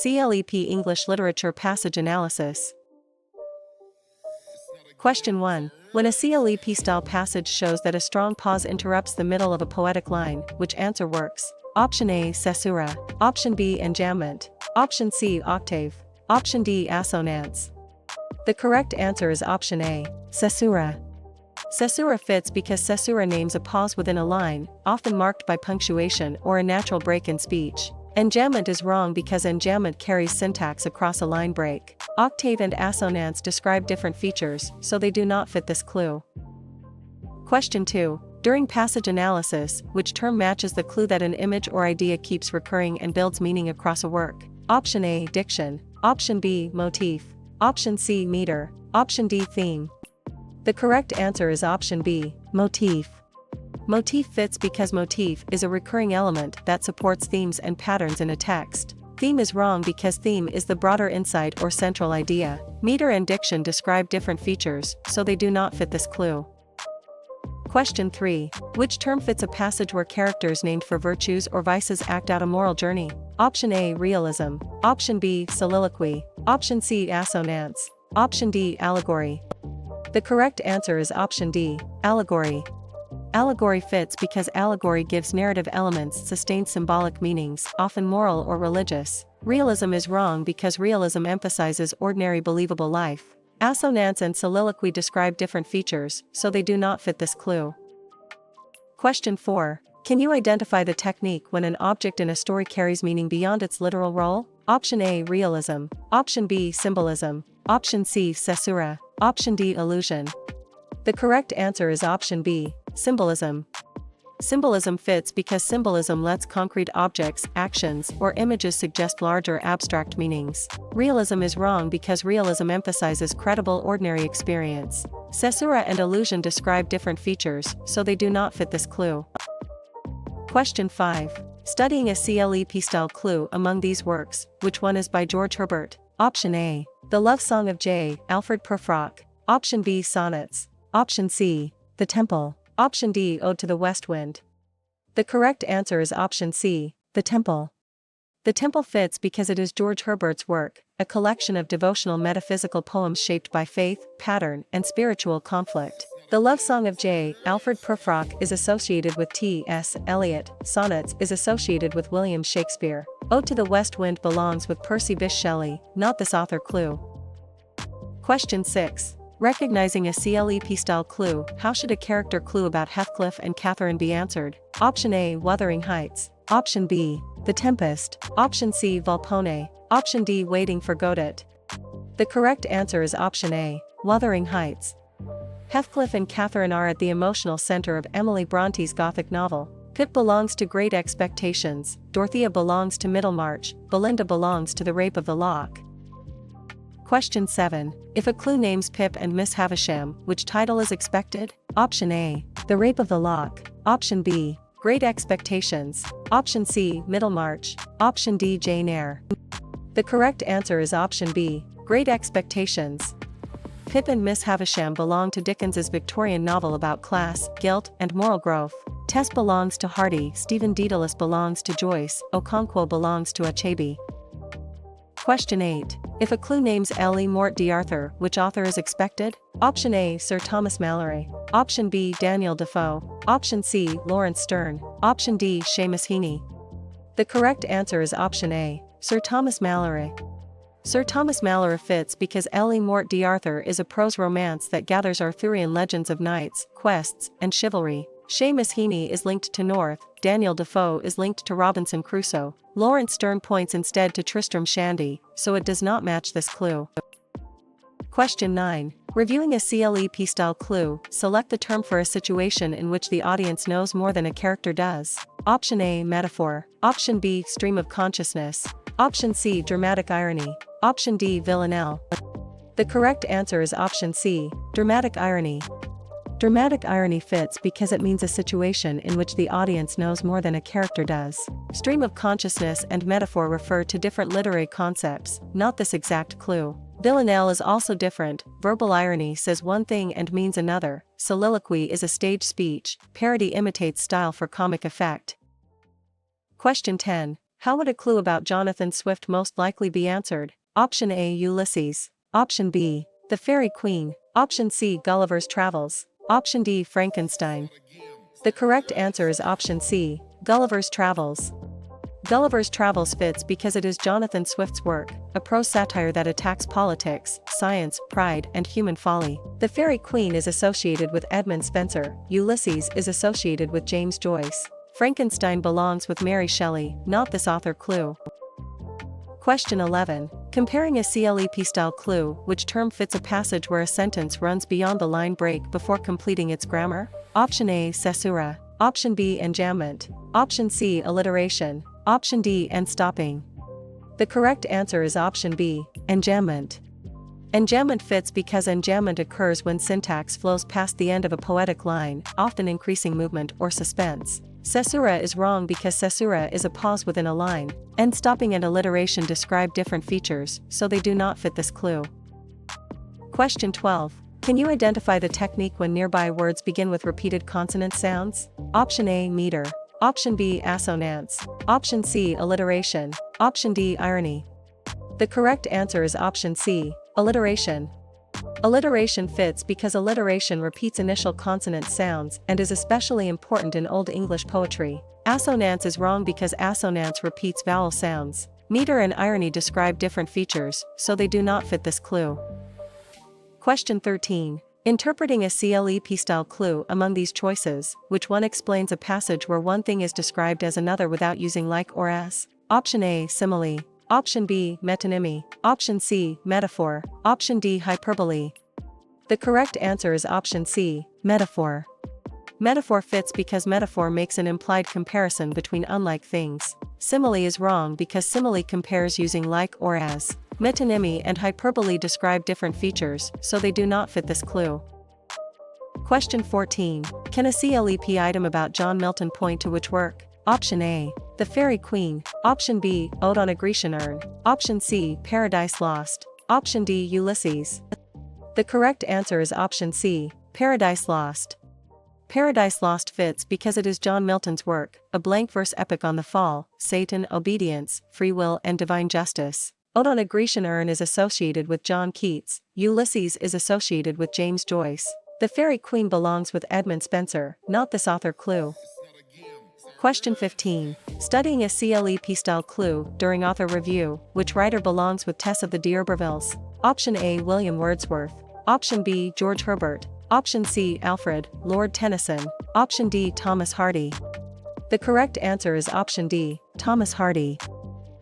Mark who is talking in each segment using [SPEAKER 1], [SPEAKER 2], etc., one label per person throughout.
[SPEAKER 1] CLEP English Literature Passage Analysis. Question 1. When a CLEP-style passage shows that a strong pause interrupts the middle of a poetic line, which answer works? Option A. Caesura. Option B. Enjambment. Option C. Octave. Option D. Assonance. The correct answer is option A. Caesura. Caesura fits because caesura names a pause within a line, often marked by punctuation or a natural break in speech. Enjambment is wrong because enjambment carries syntax across a line break. Octave and assonance describe different features, so they do not fit this clue. Question 2. During passage analysis, which term matches the clue that an image or idea keeps recurring and builds meaning across a work? Option A. Diction. Option B. Motif. Option C. Meter. Option D. Theme. The correct answer is option B. Motif. Motif fits because motif is a recurring element that supports themes and patterns in a text. Theme is wrong because theme is the broader insight or central idea. Meter and diction describe different features, so they do not fit this clue. Question 3. Which term fits a passage where characters named for virtues or vices act out a moral journey? Option A. Realism. Option B. Soliloquy. Option C. Assonance. Option D. Allegory. The correct answer is option D. Allegory. Allegory fits because allegory gives narrative elements sustained symbolic meanings, often moral or religious. Realism is wrong because realism emphasizes ordinary believable life. Assonance and soliloquy describe different features, so they do not fit this clue. Question 4. Can you identify the technique when an object in a story carries meaning beyond its literal role? Option A. Realism. Option B. Symbolism. Option C. Caesura. Option D. Illusion. The correct answer is option B. Symbolism. Symbolism fits because symbolism lets concrete objects, actions, or images suggest larger abstract meanings. Realism is wrong because realism emphasizes credible ordinary experience. Caesura and illusion describe different features, so they do not fit this clue. Question 5. Studying a CLEP-style clue among these works, which one is by George Herbert? Option A. The Love Song of J. Alfred Prufrock. Option B. Sonnets. Option C. The Temple. Option D. Ode to the West Wind. The correct answer is option C. The Temple. The Temple fits because it is George Herbert's work, a collection of devotional metaphysical poems shaped by faith, pattern, and spiritual conflict. The Love Song of J. Alfred Prufrock is associated with T.S. Eliot. Sonnets is associated with William Shakespeare. Ode to the West Wind belongs with Percy Bysshe Shelley, not this author clue. Question 6. Recognizing a CLEP-style clue, how should a character clue about Heathcliff and Catherine be answered? Option A. Wuthering Heights. Option B. The Tempest. Option C. Volpone. Option D. Waiting for Godot. The correct answer is option A. Wuthering Heights. Heathcliff and Catherine are at the emotional center of Emily Bronte's Gothic novel. Pip belongs to Great Expectations, Dorothea belongs to Middlemarch, Belinda belongs to The Rape of the Lock. Question 7. If a clue names Pip and Miss Havisham, which title is expected? Option A. The Rape of the Lock. Option B. Great Expectations. Option C. Middlemarch. Option D. Jane Eyre. The correct answer is option B. Great Expectations. Pip and Miss Havisham belong to Dickens's Victorian novel about class, guilt, and moral growth. Tess belongs to Hardy, Stephen Dedalus belongs to Joyce, Okonkwo belongs to Achebe. Question 8. If a clue names L.E. Mort d'Arthur, which author is expected? Option A. Sir Thomas Malory. Option B. Daniel Defoe. Option C. Lawrence Sterne. Option D. Seamus Heaney. The correct answer is option A. Sir Thomas Malory. Sir Thomas Malory fits because L.E. Mort d'Arthur is a prose romance that gathers Arthurian legends of knights, quests, and chivalry. Seamus Heaney is linked to North, Daniel Defoe is linked to Robinson Crusoe. Lawrence Sterne points instead to Tristram Shandy, so it does not match this clue. Question 9. Reviewing a CLEP-style clue, select the term for a situation in which the audience knows more than a character does. Option A. Metaphor. Option B. Stream of consciousness. Option C. Dramatic irony. Option D. Villanelle. The correct answer is option C. Dramatic irony. Dramatic irony fits because it means a situation in which the audience knows more than a character does. Stream of consciousness and metaphor refer to different literary concepts, not this exact clue. Villanelle is also different. Verbal irony says one thing and means another. Soliloquy is a stage speech. Parody imitates style for comic effect. Question 10. How would a clue about Jonathan Swift most likely be answered? Option A, Ulysses. Option B, The Fairy Queen. Option C, Gulliver's Travels. Option D, Frankenstein. The correct answer is option C, Gulliver's Travels. Gulliver's Travels fits because it is Jonathan Swift's work, a prose satire that attacks politics, science, pride, and human folly. The Fairy Queen is associated with Edmund Spenser, Ulysses is associated with James Joyce. Frankenstein belongs with Mary Shelley, not this author clue. Question 11. Comparing a CLEP-style clue, which term fits a passage where a sentence runs beyond the line break before completing its grammar? Option A, caesura. Option B, enjambment. Option C, alliteration. Option D, end stopping. The correct answer is option B, enjambment. Enjambment fits because enjambment occurs when syntax flows past the end of a poetic line, often increasing movement or suspense. Caesura is wrong because caesura is a pause within a line. End stopping and alliteration describe different features, so they do not fit this clue. Question 12. Can you identify the technique when nearby words begin with repeated consonant sounds? Option A, meter. Option B, assonance. Option C, alliteration. Option D, irony. The correct answer is option C, alliteration. Alliteration fits because alliteration repeats initial consonant sounds and is especially important in Old English poetry. Assonance is wrong because assonance repeats vowel sounds. Meter and irony describe different features, so they do not fit this clue. Question 13. Interpreting a CLEP-style clue among these choices, which one explains a passage where one thing is described as another without using like or as? Option A, simile. Option B, metonymy. Option C, metaphor. Option D, hyperbole. The correct answer is option C, metaphor. Metaphor fits because metaphor makes an implied comparison between unlike things. Simile is wrong because simile compares using like or as. Metonymy and hyperbole describe different features, so they do not fit this clue. Question 14. Can a CLEP item about John Milton point to which work? Option A, The Fairy Queen. Option B, Ode on a Grecian Urn. Option C, Paradise Lost. Option D, Ulysses. The correct answer is option C, Paradise Lost. Paradise Lost fits because it is John Milton's work, a blank verse epic on the fall, Satan, obedience, free will, and divine justice. Ode on a Grecian Urn is associated with John Keats. Ulysses is associated with James Joyce. The Fairy Queen belongs with Edmund Spenser, not this author clue. Question 15. Studying a CLEP-style clue during author review, which writer belongs with Tess of the D'Urbervilles? Option A, William Wordsworth. Option B, George Herbert. Option C, Alfred, Lord Tennyson. Option D, Thomas Hardy. The correct answer is option D, Thomas Hardy.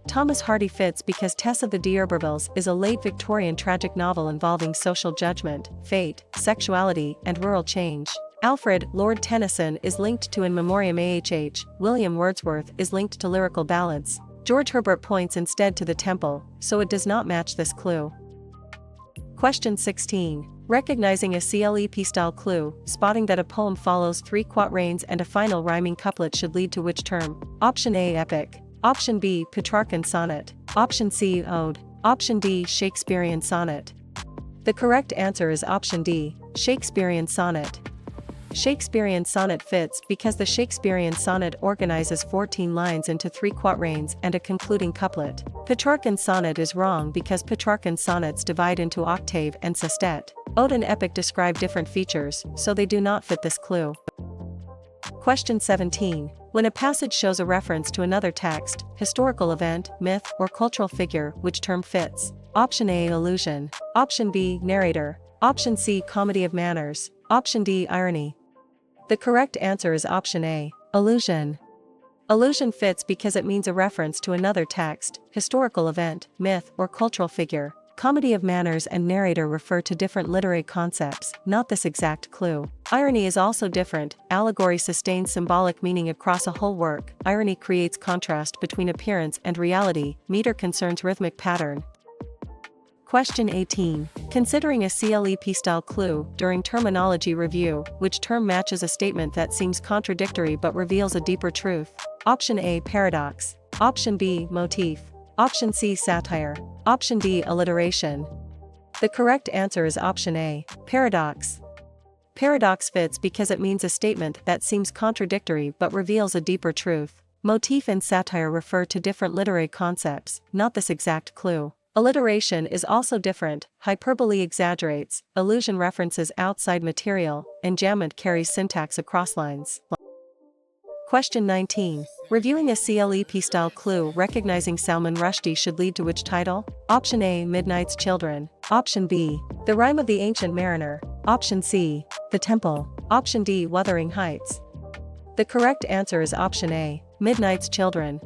[SPEAKER 1] Thomas Hardy fits because Tess of the D'Urbervilles is a late Victorian tragic novel involving social judgment, fate, sexuality, and rural change. Alfred, Lord Tennyson is linked to In Memoriam AHH, William Wordsworth is linked to lyrical ballads. George Herbert points instead to the temple, so it does not match this clue. Question 16. Recognizing a CLEP-style clue, spotting that a poem follows 3 quatrains and a final rhyming couplet should lead to which term? Option A, epic. Option B, Petrarchan sonnet. Option C, ode. Option D, Shakespearean sonnet. The correct answer is option D, Shakespearean sonnet. Shakespearean sonnet fits because the Shakespearean sonnet organizes 14 lines into 3 quatrains and a concluding couplet. Petrarchan sonnet is wrong because Petrarchan sonnets divide into octave and sestet. Ode and epic describe different features, so they do not fit this clue. Question 17. When a passage shows a reference to another text, historical event, myth, or cultural figure, which term fits? Option A, allusion. Option B, narrator. Option C, comedy of manners. Option D, irony. The correct answer is option A, allusion. Allusion fits because it means a reference to another text, historical event, myth, or cultural figure. Comedy of manners and narrator refer to different literary concepts, not this exact clue. Irony is also different. Allegory sustains symbolic meaning across a whole work. Irony creates contrast between appearance and reality. Meter concerns rhythmic pattern. Question 18. Considering a CLEP-style clue during terminology review, which term matches a statement that seems contradictory but reveals a deeper truth? Option A, paradox. Option B, motif. Option C, satire. Option D, alliteration. The correct answer is option A, paradox. Paradox fits because it means a statement that seems contradictory but reveals a deeper truth. Motif and satire refer to different literary concepts, not this exact clue. Alliteration is also different, hyperbole exaggerates, allusion references outside material, enjambment carries syntax across lines. Question 19. Reviewing a CLEP-style clue recognizing Salman Rushdie should lead to which title? Option A. Midnight's Children. Option B. The Rime of the Ancient Mariner. Option C. The Temple. Option D. Wuthering Heights. The correct answer is option A. Midnight's Children.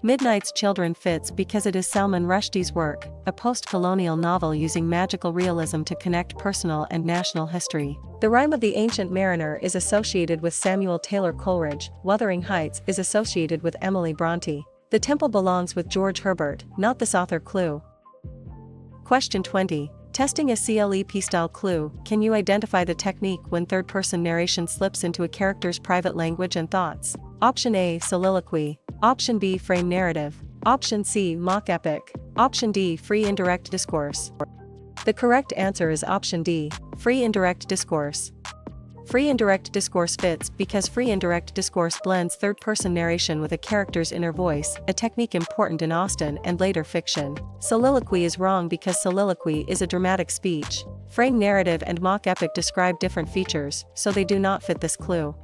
[SPEAKER 1] Midnight's Children fits because it is Salman Rushdie's work, a post-colonial novel using magical realism to connect personal and national history. The Rime of the Ancient Mariner is associated with Samuel Taylor Coleridge, Wuthering Heights is associated with Emily Bronte. The Temple belongs with George Herbert, not this author clue. Question 20. Testing a CLEP-style clue, can you identify the technique when third-person narration slips into a character's private language and thoughts? Option A. Soliloquy. Option B. Frame narrative. Option C. Mock epic. Option D. Free indirect discourse. The correct answer is option D. Free indirect discourse. Free indirect discourse fits because free indirect discourse blends third-person narration with a character's inner voice, a technique important in Austen and later fiction. Soliloquy is wrong because soliloquy is a dramatic speech. Frame narrative and mock epic describe different features, so they do not fit this clue.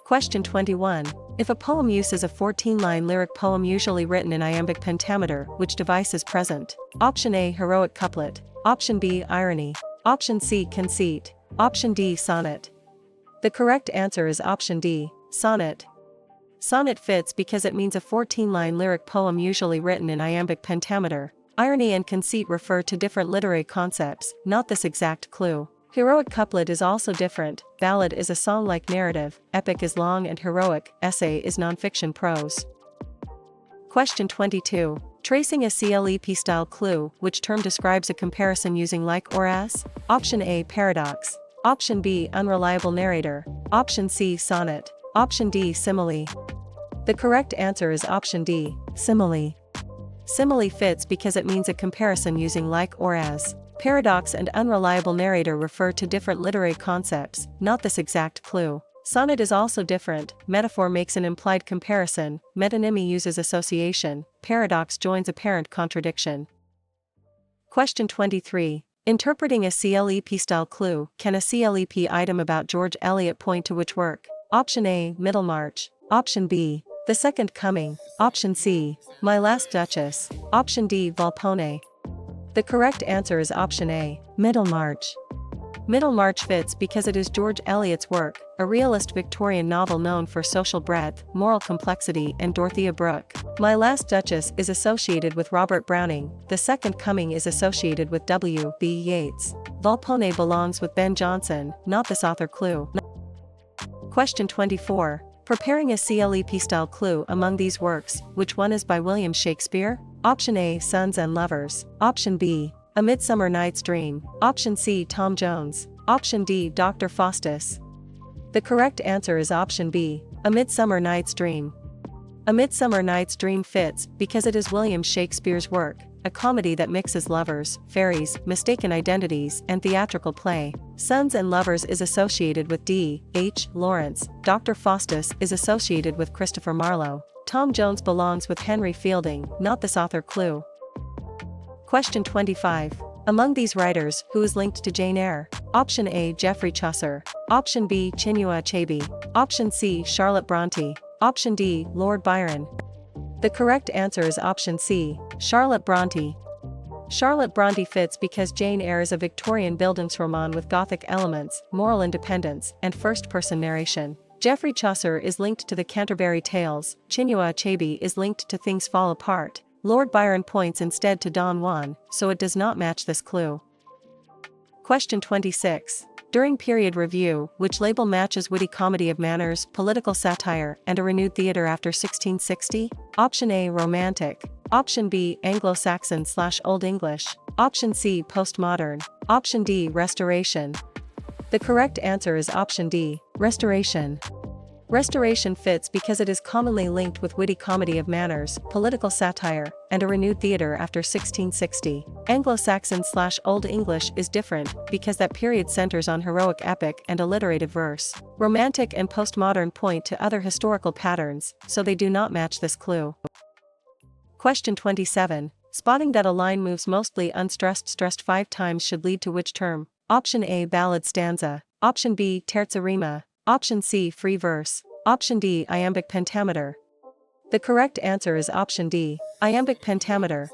[SPEAKER 1] Question 21. If a poem uses a 14-line lyric poem usually written in iambic pentameter, which device is present? Option A. Heroic couplet. Option B. Irony. Option C. Conceit. Option D. Sonnet. The correct answer is option D. Sonnet. Sonnet fits because it means a 14-line lyric poem usually written in iambic pentameter. Irony and conceit refer to different literary concepts, not this exact clue. Heroic couplet is also different. Ballad is a song-like narrative, epic is long and heroic, essay is nonfiction prose. Question 22. Tracing a CLEP-style clue, which term describes a comparison using like or as? Option A. Paradox. Option B. Unreliable narrator. Option C. Sonnet. Option D. Simile. The correct answer is option D. Simile. Simile fits because it means a comparison using like or as. Paradox and unreliable narrator refer to different literary concepts, not this exact clue. Sonnet is also different. Metaphor makes an implied comparison, metonymy uses association, paradox joins apparent contradiction. Question 23. Interpreting a CLEP-style clue, can a CLEP item about George Eliot point to which work? Option A. Middlemarch. Option B. The Second Coming. Option C. My Last Duchess. Option D. Volpone. The correct answer is option A. Middlemarch. Middlemarch fits because it is George Eliot's work, a realist Victorian novel known for social breadth, moral complexity and Dorothea Brooke. My Last Duchess is associated with Robert Browning, The Second Coming is associated with W. B. Yeats. Volpone belongs with Ben Jonson, not this author clue. Question 24. Preparing a CLEP-style clue among these works, which one is by William Shakespeare? Option A. Sons and Lovers. Option B. A Midsummer Night's Dream. Option C. Tom Jones. Option D. Dr. Faustus. The correct answer is option B. A Midsummer Night's Dream. A Midsummer Night's Dream fits because it is William Shakespeare's work, a comedy that mixes lovers, fairies, mistaken identities, and theatrical play. Sons and Lovers is associated with D. H. Lawrence. Dr. Faustus is associated with Christopher Marlowe. Tom Jones belongs with Henry Fielding, not this author clue. Question 25. Among these writers, who is linked to Jane Eyre? Option A. Geoffrey Chaucer. Option B. Chinua Achebe. Option C. Charlotte Bronte. Option D. Lord Byron. The correct answer is option C. Charlotte Bronte. Charlotte Bronte fits because Jane Eyre is a Victorian Bildungsroman with Gothic elements, moral independence, and first-person narration. Geoffrey Chaucer is linked to the Canterbury Tales. Chinua Achebe is linked to Things Fall Apart. Lord Byron points instead to Don Juan, so it does not match this clue. Question 26. During period review, which label matches witty comedy of manners, political satire, and a renewed theatre after 1660? Option A. Romantic. Option B. Anglo-Saxon/Old English. Option C. Postmodern. Option D. Restoration. The correct answer is option D. Restoration. Restoration fits because it is commonly linked with witty comedy of manners, political satire, and a renewed theatre after 1660. Anglo-Saxon/Old English is different because that period centers on heroic epic and alliterative verse. Romantic and postmodern point to other historical patterns, so they do not match this clue. Question 27. Spotting that a line moves mostly unstressed stressed 5 times should lead to which term? Option A, ballad stanza. Option B, terza rima. Option C, free verse. Option D, iambic pentameter. The correct answer is option D, iambic pentameter.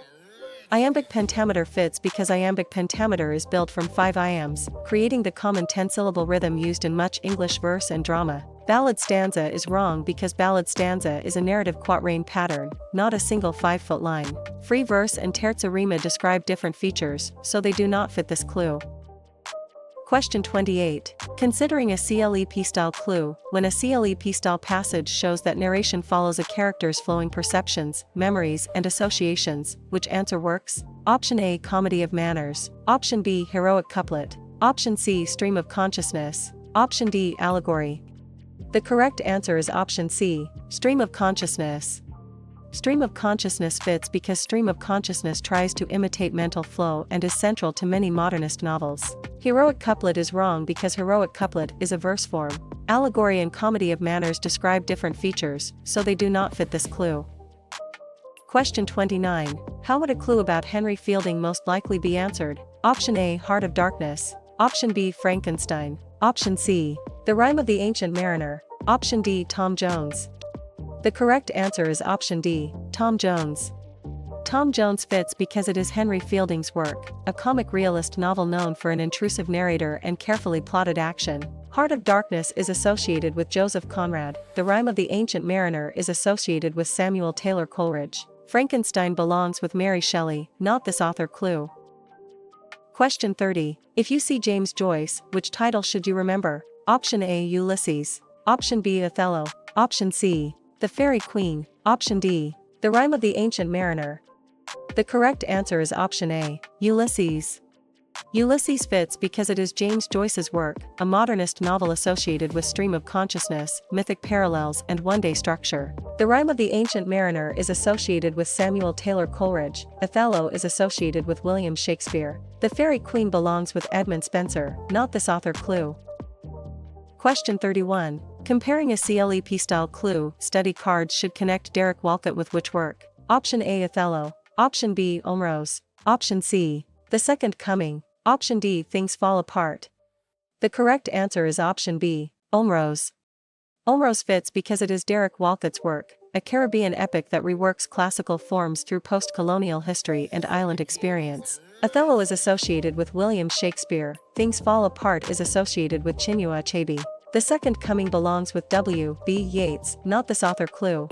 [SPEAKER 1] Iambic pentameter fits because iambic pentameter is built from 5 iambs, creating the common 10-syllable rhythm used in much English verse and drama. Ballad stanza is wrong because ballad stanza is a narrative quatrain pattern, not a single 5-foot line. Free verse and terza rima describe different features, so they do not fit this clue. Question 28. Considering a CLEP-style clue, when a CLEP-style passage shows that narration follows a character's flowing perceptions, memories, and associations, which answer works? Option A, comedy of manners. Option B, heroic couplet. Option C, stream of consciousness. Option D, allegory. The correct answer is option C, stream of consciousness. Stream of consciousness fits because stream of consciousness tries to imitate mental flow and is central to many modernist novels. Heroic couplet is wrong because heroic couplet is a verse form. Allegory and comedy of manners describe different features, so they do not fit this clue. Question 29. How would a clue about Henry Fielding most likely be answered? Option A, Heart of Darkness. Option B, Frankenstein. Option C, The Rime of the Ancient Mariner. Option D, Tom Jones. The correct answer is option D, Tom Jones. Tom Jones fits because it is Henry Fielding's work, a comic realist novel known for an intrusive narrator and carefully plotted action. Heart of Darkness is associated with Joseph Conrad. The Rime of the Ancient Mariner is associated with Samuel Taylor Coleridge. Frankenstein belongs with Mary Shelley, not this author clue. Question 30. If you see James Joyce, which title should you remember? Option A, Ulysses. Option B, Othello. Option C, The Faerie Queen. Option D, The Rime of the Ancient Mariner. The correct answer is option A, Ulysses. Ulysses fits because it is James Joyce's work, a modernist novel associated with stream of consciousness, mythic parallels, and one-day structure. The Rime of the Ancient Mariner is associated with Samuel Taylor Coleridge. Othello is associated with William Shakespeare. The Faerie Queen belongs with Edmund Spenser, not this author clue. Question 31. Comparing a CLEP-style clue, study cards should connect Derek Walcott with which work? Option A, Othello. Option B, Omrose. Option C, The Second Coming. Option D, Things Fall Apart. The correct answer is option B, Omrose. Omrose fits because it is Derek Walcott's work, a Caribbean epic that reworks classical forms through post-colonial history and island experience. Othello is associated with William Shakespeare. Things Fall Apart is associated with Chinua Achebe. The Second Coming belongs with W.B. Yeats, not this author clue.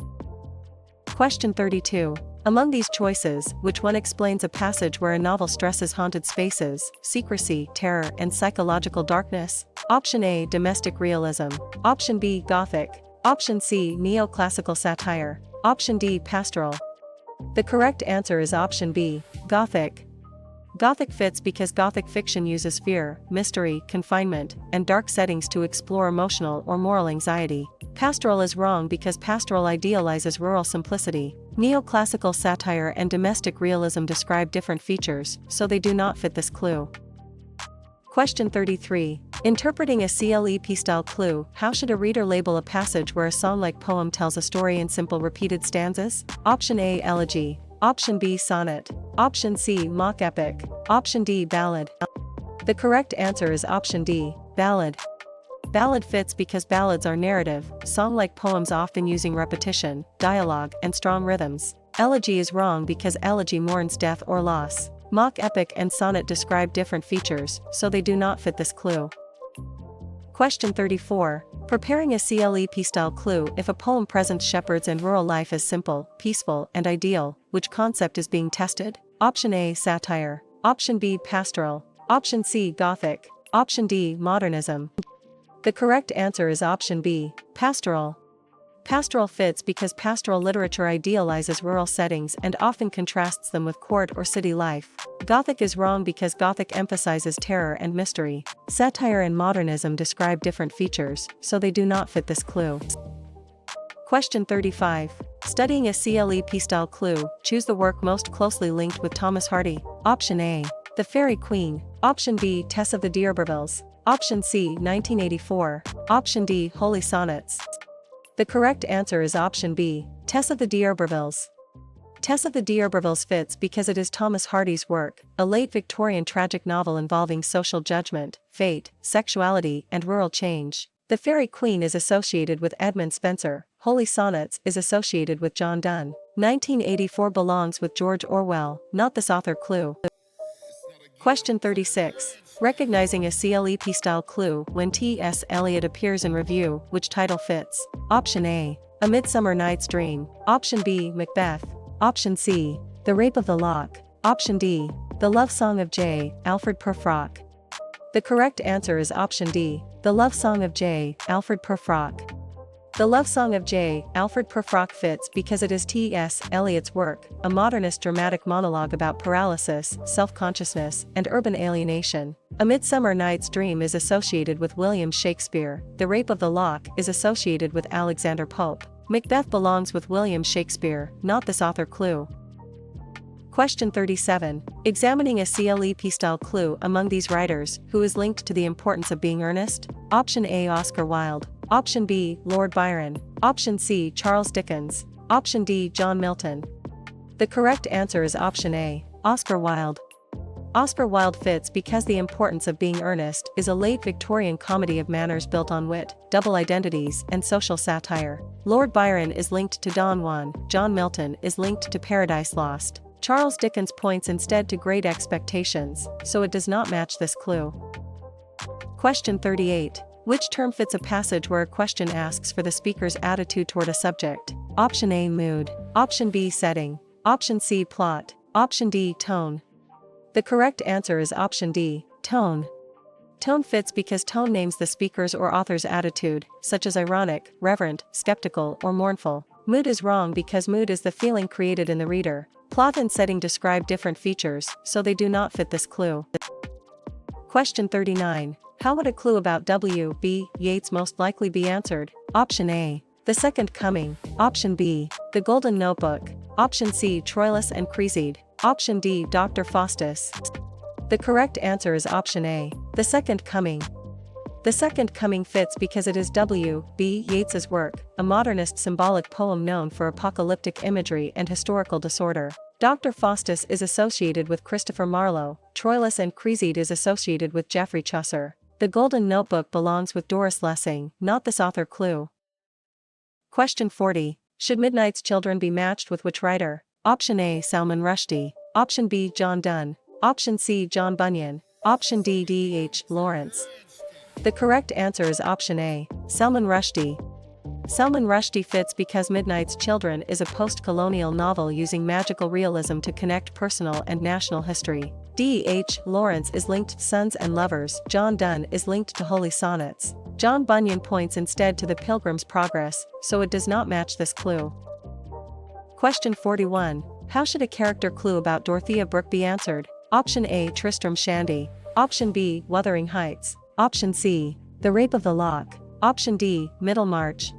[SPEAKER 1] Question 32. Among these choices, which one explains a passage where a novel stresses haunted spaces, secrecy, terror, and psychological darkness? Option A, domestic realism. Option B, Gothic. Option C, neoclassical satire. Option D, pastoral. The correct answer is option B, Gothic. Gothic fits because Gothic fiction uses fear, mystery, confinement, and dark settings to explore emotional or moral anxiety. Pastoral is wrong because pastoral idealizes rural simplicity. Neoclassical satire and domestic realism describe different features, so they do not fit this clue. Question 33. Interpreting a CLEP-style clue, how should a reader label a passage where a song-like poem tells a story in simple repeated stanzas? Option A, elegy. Option B, sonnet. Option C, mock epic. Option D, ballad. The correct answer is option D, ballad. Ballad fits because ballads are narrative, song-like poems often using repetition, dialogue, and strong rhythms. Elegy is wrong because elegy mourns death or loss. Mock epic and sonnet describe different features, so they do not fit this clue. Question 34. Preparing a CLEP-style clue, if a poem presents shepherds and rural life as simple, peaceful, and ideal, which concept is being tested? Option A, satire. Option B, pastoral. Option C, Gothic. Option D, modernism. The correct answer is option B, pastoral. Pastoral fits because pastoral literature idealizes rural settings and often contrasts them with court or city life. Gothic is wrong because Gothic emphasizes terror and mystery. Satire and modernism describe different features, so they do not fit this clue. Question 35. Studying a CLEP style clue, choose the work most closely linked with Thomas Hardy. Option A. The Fairy Queen. Option B. Tess of the D'Urbervilles. Option C. 1984. Option D. Holy Sonnets. The correct answer is option B. Tess of the D'Urbervilles. Tess of the D'Urbervilles fits because it is Thomas Hardy's work, a late Victorian tragic novel involving social judgment, fate, sexuality, and rural change. The Fairy Queen is associated with Edmund Spenser. Holy Sonnets is associated with John Donne. 1984 belongs with George Orwell, not this author clue. Question 36. Recognizing a CLEP style clue when T.S. Eliot appears in review, which title fits? Option A. A Midsummer Night's Dream. Option B. Macbeth. Option C. The Rape of the Lock. Option D. The Love Song of J. Alfred Prufrock. The correct answer is option D. The Love Song of J. Alfred Prufrock. The Love Song of J. Alfred Prufrock fits because it is T.S. Eliot's work, a modernist dramatic monologue about paralysis, self-consciousness, and urban alienation. A Midsummer Night's Dream is associated with William Shakespeare. The Rape of the Lock is associated with Alexander Pope. Macbeth belongs with William Shakespeare, not this author clue. Question 37. Examining a CLEP style clue among these writers, who is linked to the importance of being earnest? Option A. Oscar Wilde. Option B. Lord Byron. Option C. Charles Dickens. Option D. John Milton. The correct answer is option A. Oscar Wilde. Oscar Wilde fits because The Importance of Being Earnest is a late Victorian comedy of manners built on wit, double identities, and social satire. Lord Byron is linked to Don Juan. John Milton is linked to Paradise Lost. Charles Dickens points instead to Great Expectations, so it does not match this clue. Question 38. Which term fits a passage where a question asks for the speaker's attitude toward a subject? Option A. Mood. Option B. Setting. Option C. Plot. Option D. Tone. The correct answer is option D. Tone. Tone fits because tone names the speaker's or author's attitude, such as ironic, reverent, skeptical, or mournful. Mood is wrong because mood is the feeling created in the reader. Plot and setting describe different features, so they do not fit this clue. Question 39. How would a clue about W.B. Yeats most likely be answered? Option A. The Second Coming. Option B. The Golden Notebook. Option C. Troilus and Cressida. Option D. Dr. Faustus. The correct answer is option A. The Second Coming. The Second Coming fits because it is W.B. Yeats's work, a modernist symbolic poem known for apocalyptic imagery and historical disorder. Dr. Faustus is associated with Christopher Marlowe. Troilus and Cressida is associated with Geoffrey Chaucer. The Golden Notebook belongs with Doris Lessing, not this author clue. Question 40. Should Midnight's Children be matched with which writer? Option A. Salman Rushdie. Option B. John Donne. Option C. John Bunyan. Option D. D.H. Lawrence. The correct answer is option A. Salman Rushdie. Salman Rushdie fits because Midnight's Children is a post-colonial novel using magical realism to connect personal and national history. D.H. Lawrence is linked to Sons and Lovers. John Donne is linked to Holy Sonnets. John Bunyan points instead to The Pilgrim's Progress, so it does not match this clue. Question 41. How should a character clue about Dorothea Brooke be answered? Option A. Tristram Shandy. Option B. Wuthering Heights. Option C. The Rape of the Lock. Option D. Middlemarch.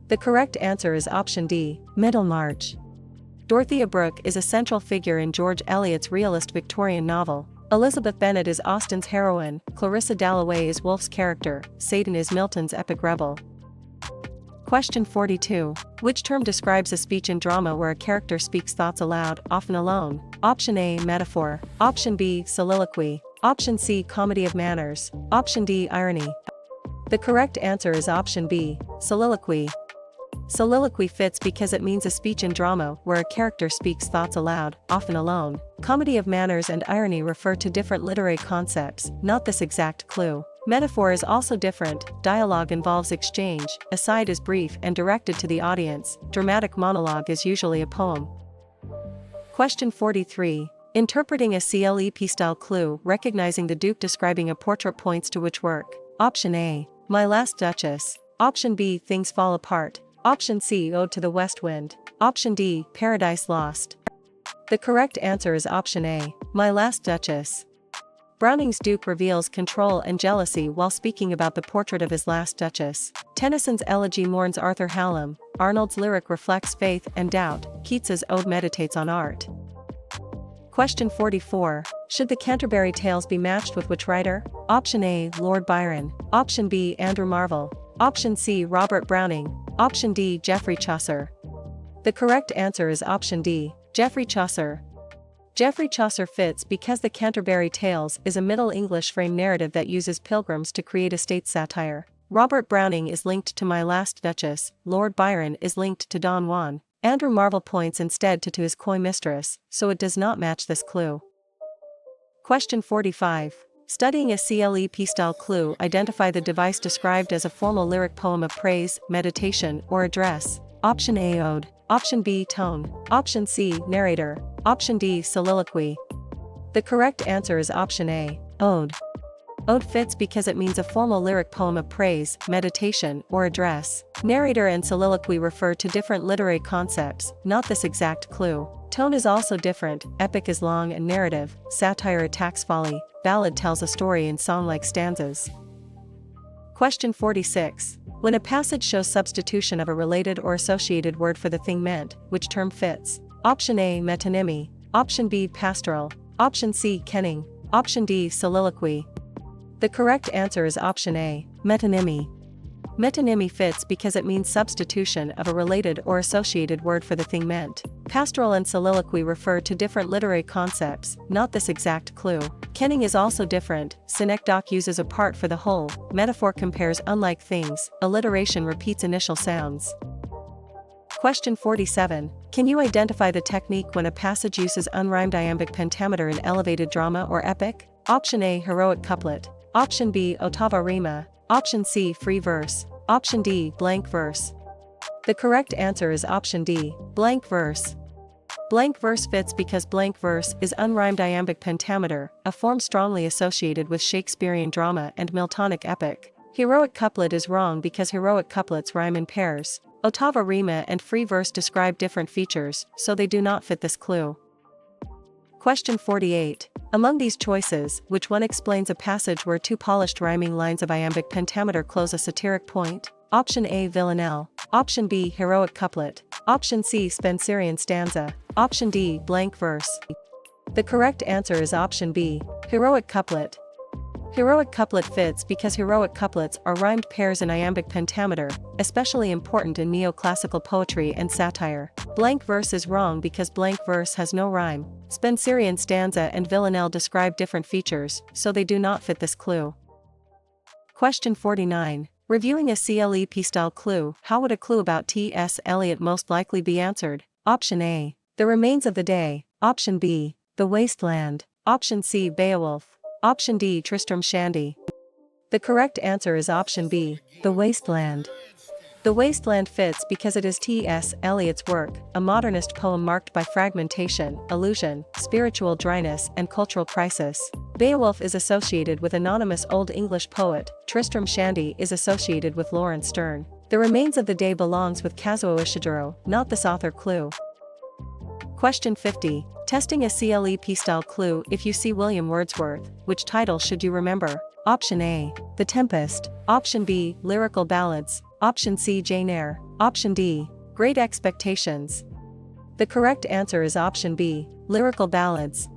[SPEAKER 1] The correct answer is option D. Middlemarch. Dorothea Brooke is a central figure in George Eliot's realist Victorian novel. Elizabeth Bennet is Austen's heroine, Clarissa Dalloway is Wolfe's character, Satan is Milton's epic rebel. Question 42. Which term describes a speech in drama where a character speaks thoughts aloud, often alone? Option A. Metaphor. Option B. Soliloquy. Option C. Comedy of manners. Option D. Irony. The correct answer is option B. Soliloquy. Soliloquy fits because it means a speech in drama where a character speaks thoughts aloud, often alone. Comedy of manners and irony refer to different literary concepts, not this exact clue. Metaphor is also different. Dialogue involves exchange, aside is brief and directed to the audience, dramatic monologue is usually a poem. Question 43. Interpreting a CLEP-style clue, recognizing the Duke describing a portrait points to which work? Option A. My Last Duchess. Option B. Things Fall Apart. Option C. Ode to the West Wind. Option D. Paradise Lost. The correct answer is option A. My Last Duchess. Browning's Duke reveals control and jealousy while speaking about the portrait of his last Duchess. Tennyson's elegy mourns Arthur Hallam. Arnold's lyric reflects faith and doubt. Keats's ode meditates on art. Question 44. Should the Canterbury Tales be matched with which writer? Option A, Lord Byron. Option B, Andrew Marvell. Option C, Robert Browning. Option D, Geoffrey Chaucer. The correct answer is option D, Geoffrey Chaucer. Geoffrey Chaucer fits because the Canterbury Tales is a Middle English frame narrative that uses pilgrims to create a state satire. Robert Browning is linked to My Last Duchess. Lord Byron is linked to Don Juan. Andrew Marvell points instead to his coy mistress, so it does not match this clue. Question 45. Studying a CLEP style clue, identify the device described as a formal lyric poem of praise, meditation, or address. Option A, ode. Option B, tone. Option C, narrator. Option D, soliloquy. The correct answer is option A, ode. Ode fits because it means a formal lyric poem of praise, meditation, or address. Narrator and soliloquy refer to different literary concepts, not this exact clue. Tone is also different. Epic is long and narrative. Satire attacks folly. Ballad tells a story in song-like stanzas. Question 46. When a passage shows substitution of a related or associated word for the thing meant, which term fits? Option A, metonymy. Option B, pastoral. Option C, kenning. Option D, soliloquy. The correct answer is option A, metonymy. Metonymy fits because it means substitution of a related or associated word for the thing meant. Pastoral and soliloquy refer to different literary concepts, not this exact clue. Kenning is also different. Synecdoche uses a part for the whole. Metaphor compares unlike things. Alliteration repeats initial sounds. Question 47. Can you identify the technique when a passage uses unrhymed iambic pentameter in elevated drama or epic? Option A, heroic couplet. Option B, ottava rima. Option C, free verse. Option D, blank verse. The correct answer is option D, blank verse. Blank verse fits because blank verse is unrhymed iambic pentameter, a form strongly associated with Shakespearean drama and Miltonic epic. Heroic couplet is wrong because heroic couplets rhyme in pairs. Ottava rima and free verse describe different features, so they do not fit this clue. Question 48. Among these choices, which one explains a passage where two polished rhyming lines of iambic pentameter close a satiric point? Option A, villanelle. Option B, heroic couplet. Option C, Spenserian stanza. Option D, blank verse. The correct answer is option B, heroic couplet. Heroic couplet fits because heroic couplets are rhymed pairs in iambic pentameter, especially important in neoclassical poetry and satire. Blank verse is wrong because blank verse has no rhyme. Spenserian stanza and villanelle describe different features, so they do not fit this clue. Question 49. Reviewing a CLEP-style clue, how would a clue about T.S. Eliot most likely be answered? Option A, The Remains of the Day. Option B, The Wasteland. Option C, Beowulf. Option D, Tristram Shandy. The correct answer is option B, The Wasteland. The Wasteland fits because it is T.S. Eliot's work, a modernist poem marked by fragmentation, illusion, spiritual dryness, and cultural crisis. Beowulf is associated with anonymous Old English poet. Tristram Shandy is associated with Lawrence Sterne. The Remains of the Day belongs with Kazuo Ishiguro, not this author clue. Question 50. Testing a CLEP-style clue. If you see William Wordsworth, which title should you remember? Option A, The Tempest. Option B, Lyrical Ballads. Option C, Jane Eyre. Option D, Great Expectations. The correct answer is option B, Lyrical Ballads.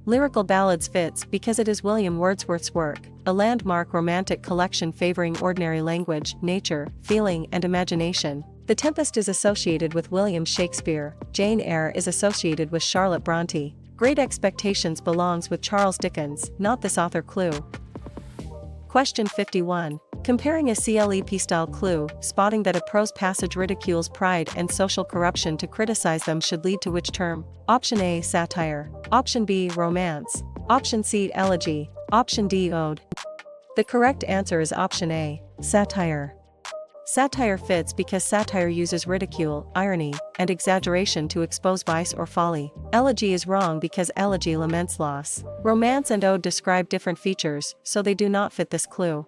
[SPEAKER 1] Lyrical Ballads fits because it is William Wordsworth's work, a landmark romantic collection favoring ordinary language, nature, feeling, and imagination. The Tempest is associated with William Shakespeare. Jane Eyre is associated with Charlotte Brontë. Great Expectations belongs with Charles Dickens, not this author clue. Question 51. Comparing a CLEP-style clue, spotting that a prose passage ridicules pride and social corruption to criticize them should lead to which term? Option A, satire. Option B, romance. Option C, elegy. Option D, ode. The correct answer is option A, satire. Satire fits because satire uses ridicule, irony, and exaggeration to expose vice or folly. Elegy is wrong because elegy laments loss. Romance and ode describe different features, so they do not fit this clue.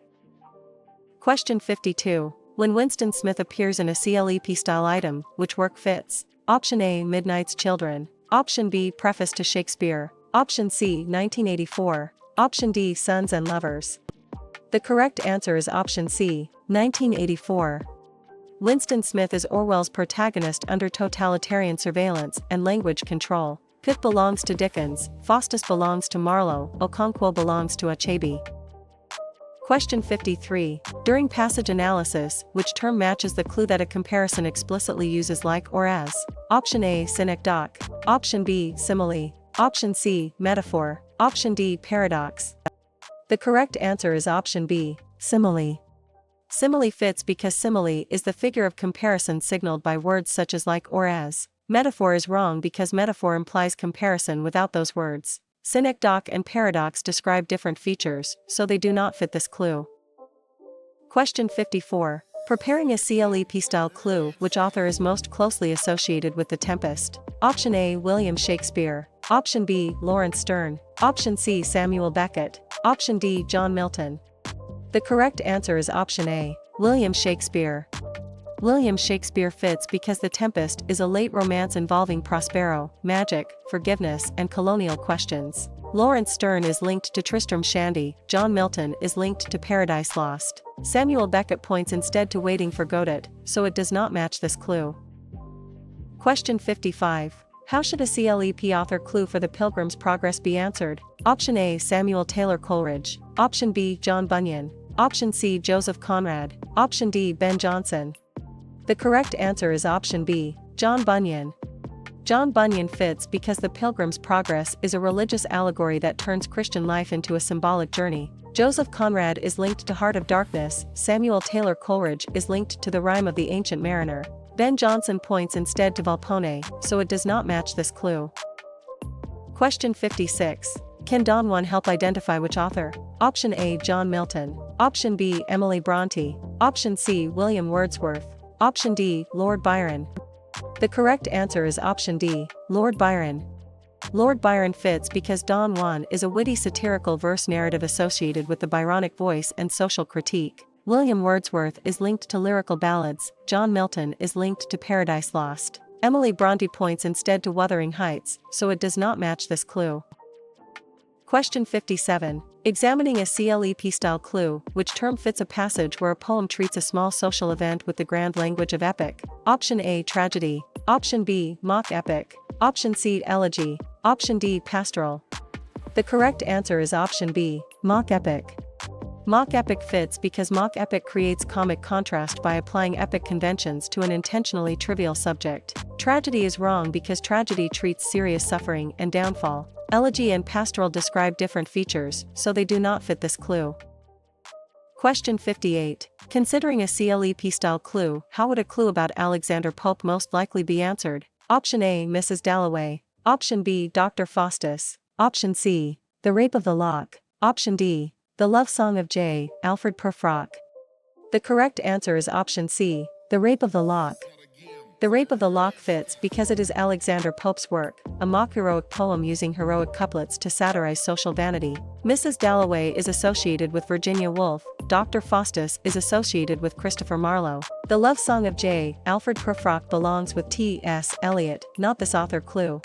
[SPEAKER 1] Question 52. When Winston Smith appears in a CLEP-style item, which work fits? Option A, Midnight's Children. Option B, Preface to Shakespeare. Option C, 1984. Option D, Sons and Lovers. The correct answer is option C, 1984. Winston Smith is Orwell's protagonist under totalitarian surveillance and language control. Pip belongs to Dickens, Faustus belongs to Marlowe, Okonkwo belongs to Achebe. Question 53. During passage analysis, which term matches the clue that a comparison explicitly uses like or as? Option A, synecdoche. Option B, simile. Option C, metaphor. Option D, paradox. The correct answer is option B, simile. Simile fits because simile is the figure of comparison signaled by words such as like or as. Metaphor is wrong because metaphor implies comparison without those words. Synecdoche and paradox describe different features, so they do not fit this clue. Question 54. Preparing a CLEP-style clue, which author is most closely associated with The Tempest? Option A, William Shakespeare. Option B, Lawrence Sterne. Option C, Samuel Beckett. Option D, John Milton. The correct answer is option A, William Shakespeare. William Shakespeare fits because The Tempest is a late romance involving Prospero, magic, forgiveness, and colonial questions. Lawrence Sterne is linked to Tristram Shandy, John Milton is linked to Paradise Lost. Samuel Beckett points instead to Waiting for Godot, so it does not match this clue. Question 55. How should a CLEP author clue for The Pilgrim's Progress be answered? Option A, Samuel Taylor Coleridge. Option B, John Bunyan. Option C, Joseph Conrad. Option D, Ben Jonson. The correct answer is option B, John Bunyan. John Bunyan fits because The Pilgrim's Progress is a religious allegory that turns Christian life into a symbolic journey. Joseph Conrad is linked to Heart of Darkness, Samuel Taylor Coleridge is linked to The Rime of the Ancient Mariner. Ben Jonson points instead to Volpone, so it does not match this clue. Question 56. Can Don Juan help identify which author? Option A, John Milton. Option B, Emily Bronte. Option C, William Wordsworth. Option D, Lord Byron. The correct answer is option D, Lord Byron. Lord Byron fits because Don Juan is a witty satirical verse narrative associated with the Byronic voice and social critique. William Wordsworth is linked to lyrical ballads, John Milton is linked to Paradise Lost. Emily Bronte points instead to Wuthering Heights, so it does not match this clue. Question 57. Examining a CLEP-style clue, which term fits a passage where a poem treats a small social event with the grand language of epic? Option A, tragedy. Option B, mock epic. Option C, elegy. Option D, pastoral. The correct answer is option B, mock epic. Mock epic fits because mock epic creates comic contrast by applying epic conventions to an intentionally trivial subject. Tragedy is wrong because tragedy treats serious suffering and downfall. Elegy and pastoral describe different features, so they do not fit this clue. Question 58. Considering a CLEP-style clue, how would a clue about Alexander Pope most likely be answered? Option A, Mrs. Dalloway. Option B, Dr. Faustus. Option C, The Rape of the Lock. Option D, The Love Song of J. Alfred Prufrock. The correct answer is option C, The Rape of the Lock. The Rape of the Lock fits because it is Alexander Pope's work, a mock-heroic poem using heroic couplets to satirize social vanity. Mrs. Dalloway is associated with Virginia Woolf, Dr. Faustus is associated with Christopher Marlowe. The Love Song of J. Alfred Prufrock belongs with T.S. Eliot, not this author clue.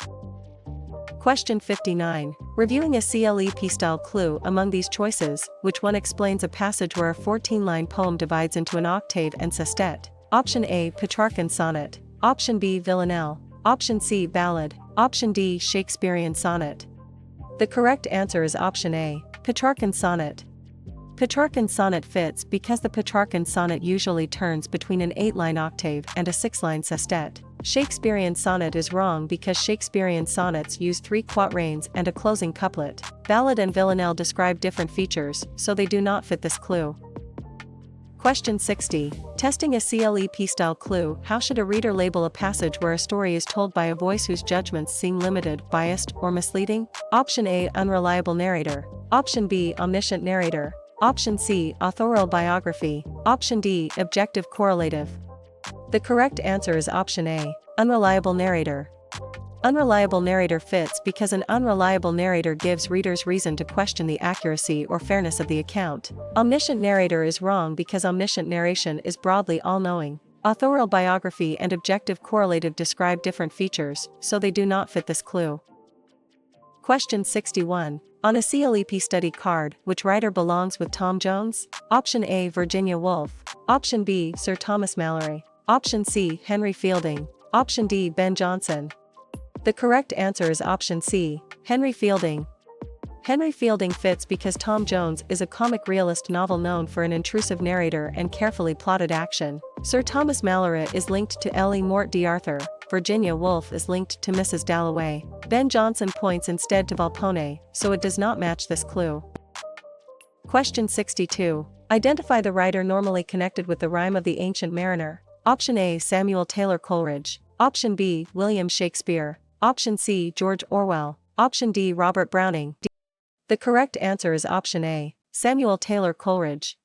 [SPEAKER 1] Question 59. Reviewing a CLEP-style clue among these choices, which one explains a passage where a 14-line poem divides into an octave and sestet? Option A, Petrarchan sonnet. Option B, villanelle. Option C, ballad. Option D, Shakespearean sonnet. The correct answer is option A, Petrarchan sonnet. Petrarchan sonnet fits because the Petrarchan sonnet usually turns between an 8-line octave and a 6-line sestet. Shakespearean sonnet is wrong because Shakespearean sonnets use 3 quatrains and a closing couplet. Ballad and villanelle describe different features, so they do not fit this clue. Question 60. Testing a CLEP-style clue, how should a reader label a passage where a story is told by a voice whose judgments seem limited, biased, or misleading? Option A, unreliable narrator. Option B, omniscient narrator. Option C, authorial biography. Option D, objective correlative. The correct answer is option A, unreliable narrator. Unreliable narrator fits because an unreliable narrator gives readers reason to question the accuracy or fairness of the account. Omniscient narrator is wrong because omniscient narration is broadly all-knowing. Authorial biography and objective correlative describe different features, so they do not fit this clue. Question 61. On a CLEP study card, which writer belongs with Tom Jones? Option A. Virginia Woolf. Option B. Sir Thomas Malory. Option C. Henry Fielding. Option D. Ben Jonson. The correct answer is option C. Henry Fielding. Henry Fielding fits because Tom Jones is a comic realist novel known for an intrusive narrator and carefully plotted action. Sir Thomas Malory is linked to L.E. Mort d'Arthur. Virginia Woolf is linked to Mrs. Dalloway. Ben Jonson points instead to Volpone, so it does not match this clue. Question 62. Identify the writer normally connected with the rhyme of the Ancient Mariner. Option A. Samuel Taylor Coleridge. Option B. William Shakespeare. Option C. George Orwell. Option D. Robert Browning. The correct answer is option A. Samuel Taylor Coleridge.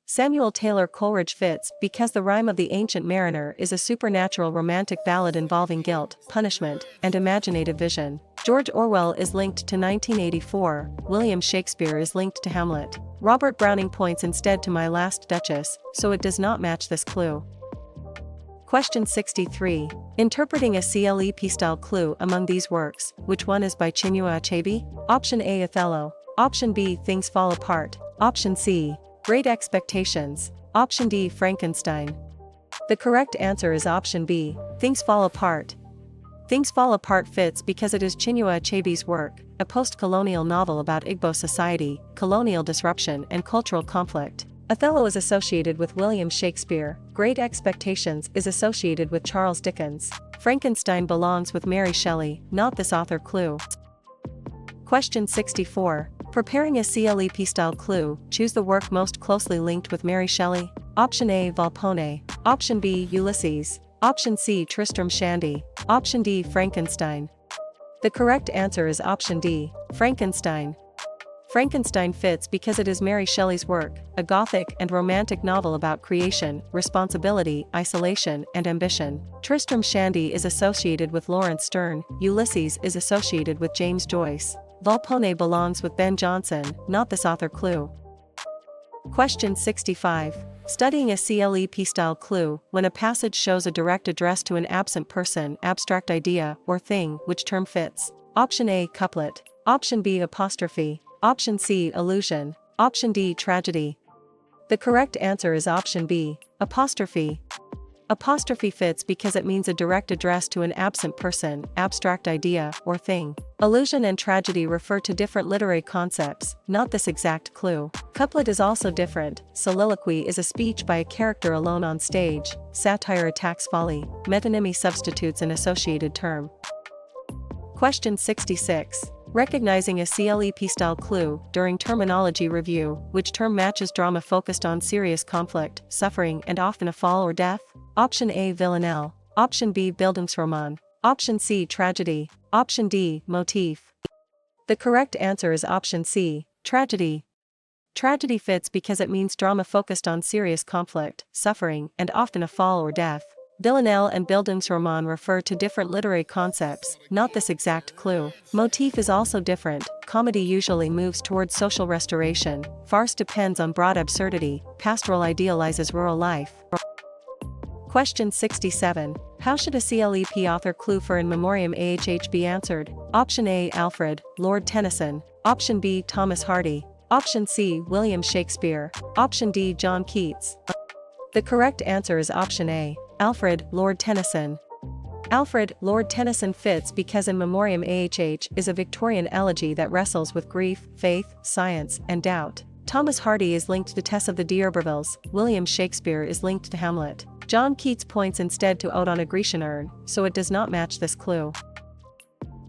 [SPEAKER 1] Samuel Taylor Coleridge fits because the rhyme of the Ancient Mariner is a supernatural romantic ballad involving guilt, punishment, and imaginative vision. George Orwell is linked to 1984, William Shakespeare is linked to Hamlet. Robert Browning points instead to My Last Duchess, so it does not match this clue. Question 63. Interpreting a CLEP-style clue among these works, which one is by Chinua Achebe? Option A. Othello. Option B. Things Fall Apart. Option C. Great Expectations. Option D. Frankenstein. The correct answer is option B. Things Fall Apart. Things Fall Apart fits because it is Chinua Achebe's work, a post-colonial novel about Igbo society, colonial disruption and cultural conflict. Othello is associated with William Shakespeare. Great Expectations is associated with Charles Dickens. Frankenstein belongs with Mary Shelley, not this author clue. Question 64. Preparing a CLEP-style clue, choose the work most closely linked with Mary Shelley. Option A. Volpone. Option B. Ulysses. Option C. Tristram Shandy. Option D. Frankenstein. The correct answer is option D. Frankenstein. Frankenstein fits because it is Mary Shelley's work, a gothic and romantic novel about creation, responsibility, isolation, and ambition. Tristram Shandy is associated with Lawrence Sterne. Ulysses is associated with James Joyce. Volpone belongs with Ben Jonson, not this author clue. Question 65. Studying a CLEP-style clue, when a passage shows a direct address to an absent person, abstract idea, or thing, which term fits? Option A. Couplet. Option B. Apostrophe. Option C. Allusion. Option D. Tragedy. The correct answer is option B. Apostrophe. Apostrophe fits because it means a direct address to an absent person, abstract idea, or thing. Allusion and tragedy refer to different literary concepts, not this exact clue. Couplet is also different. Soliloquy is a speech by a character alone on stage. Satire attacks folly. Metonymy substitutes an associated term. Question 66. Recognizing a CLEP-style clue, during terminology review, which term matches drama focused on serious conflict, suffering and often a fall or death? Option A. Villanelle. Option B. Bildungsroman. Option C. Tragedy. Option D. Motif. The correct answer is option C. Tragedy. Tragedy fits because it means drama focused on serious conflict, suffering, and often a fall or death. Villanelle and Bildungsroman refer to different literary concepts, not this exact clue. Motif is also different. Comedy usually moves towards social restoration. Farce depends on broad absurdity. Pastoral idealizes rural life. Question 67. How should a CLEP author clue for In Memoriam AHH be answered? Option A. Alfred, Lord Tennyson. Option B. Thomas Hardy. Option C. William Shakespeare. Option D. John Keats. The correct answer is option A. Alfred, Lord Tennyson. Alfred, Lord Tennyson fits because In Memoriam AHH is a Victorian elegy that wrestles with grief, faith, science, and doubt. Thomas Hardy is linked to Tess of the D'Urbervilles. William Shakespeare is linked to Hamlet. John Keats points instead to Ode on a Grecian Urn, so it does not match this clue.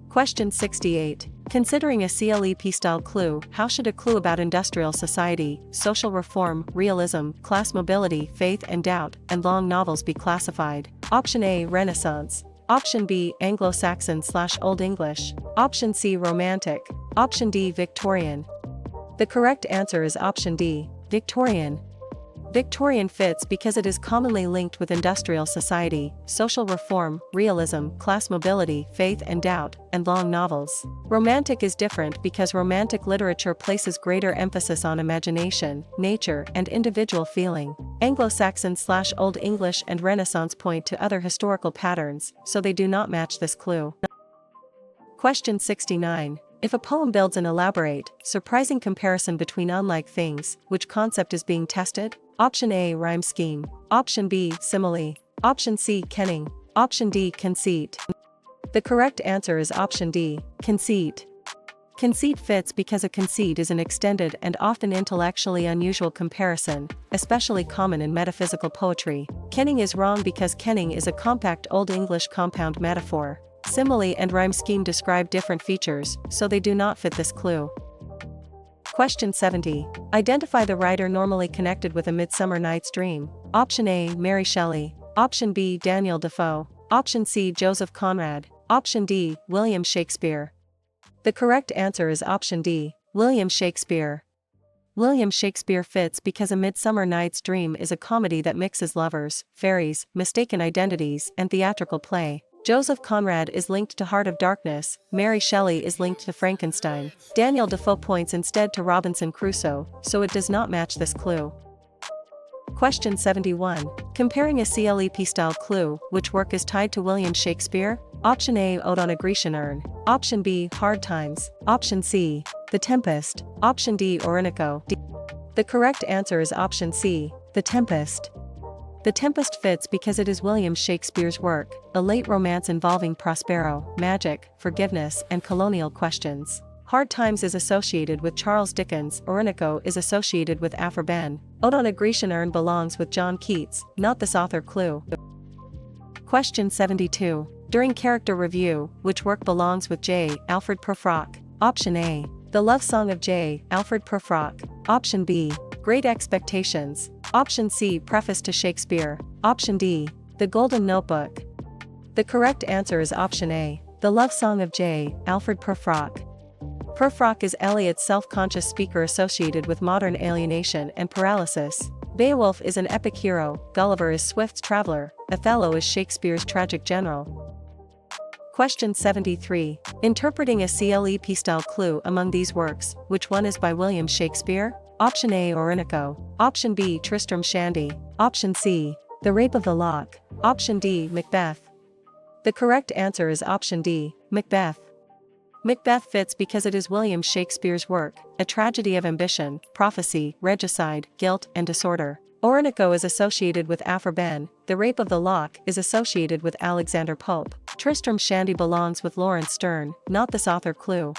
[SPEAKER 1] Question 68. Considering a CLEP-style clue, how should a clue about industrial society, social reform, realism, class mobility, faith and doubt, and long novels be classified? Option A. Renaissance. Option B. Anglo-Saxon/Old English. Option C. Romantic. Option D. Victorian. The correct answer is option D. Victorian. Victorian fits because it is commonly linked with industrial society, social reform, realism, class mobility, faith and doubt, and long novels. Romantic is different because romantic literature places greater emphasis on imagination, nature, and individual feeling. Anglo-Saxon/Old English and Renaissance point to other historical patterns, so they do not match this clue. Question 69. If a poem builds an elaborate, surprising comparison between unlike things, which concept is being tested? Option A, rhyme scheme. Option B, simile. Option C, kenning. Option D, conceit. The correct answer is option D, conceit. Conceit fits because a conceit is an extended and often intellectually unusual comparison, especially common in metaphysical poetry. Kenning is wrong because kenning is a compact Old English compound metaphor. Simile and rhyme scheme describe different features, so they do not fit this clue. Question 70. Identify the writer normally connected with A Midsummer Night's Dream. Option A, Mary Shelley. Option B, Daniel Defoe. Option C, Joseph Conrad. Option D, William Shakespeare. The correct answer is option D, William Shakespeare. William Shakespeare fits because A Midsummer Night's Dream is a comedy that mixes lovers, fairies, mistaken identities, and theatrical play. Joseph Conrad is linked to Heart of Darkness, Mary Shelley is linked to Frankenstein. Daniel Defoe points instead to Robinson Crusoe, so it does not match this clue. Question 71. Comparing a CLEP-style clue, which work is tied to William Shakespeare? Option A, Ode on a Grecian Urn. Option B, Hard Times. Option C, The Tempest. Option D, Orinoco. The correct answer is option C, The Tempest. The Tempest fits because it is William Shakespeare's work, a late romance involving Prospero, magic, forgiveness, and colonial questions. Hard Times is associated with Charles Dickens, Orinoco is associated with Aphra Behn. Ode on a Grecian Urn belongs with John Keats, not this author clue. Question 72. During character review, which work belongs with J. Alfred Prufrock? Option A, The Love Song of J. Alfred Prufrock. Option B, Great Expectations. Option C, Preface to Shakespeare. Option D, The Golden Notebook. The correct answer is option A, The Love Song of J. Alfred Prufrock. Prufrock is Eliot's self-conscious speaker associated with modern alienation and paralysis. Beowulf is an epic hero, Gulliver is Swift's traveler, Othello is Shakespeare's tragic general. Question 73. Interpreting a CLEP-style clue among these works, which one is by William Shakespeare? Option A, Orinoco. Option B, Tristram Shandy. Option C, The Rape of the Lock. Option D, Macbeth. The correct answer is option D, Macbeth. Macbeth fits because it is William Shakespeare's work, a tragedy of ambition, prophecy, regicide, guilt, and disorder. Orinoco is associated with Aphra Behn, The Rape of the Lock is associated with Alexander Pope. Tristram Shandy belongs with Lawrence Sterne, not this author clue.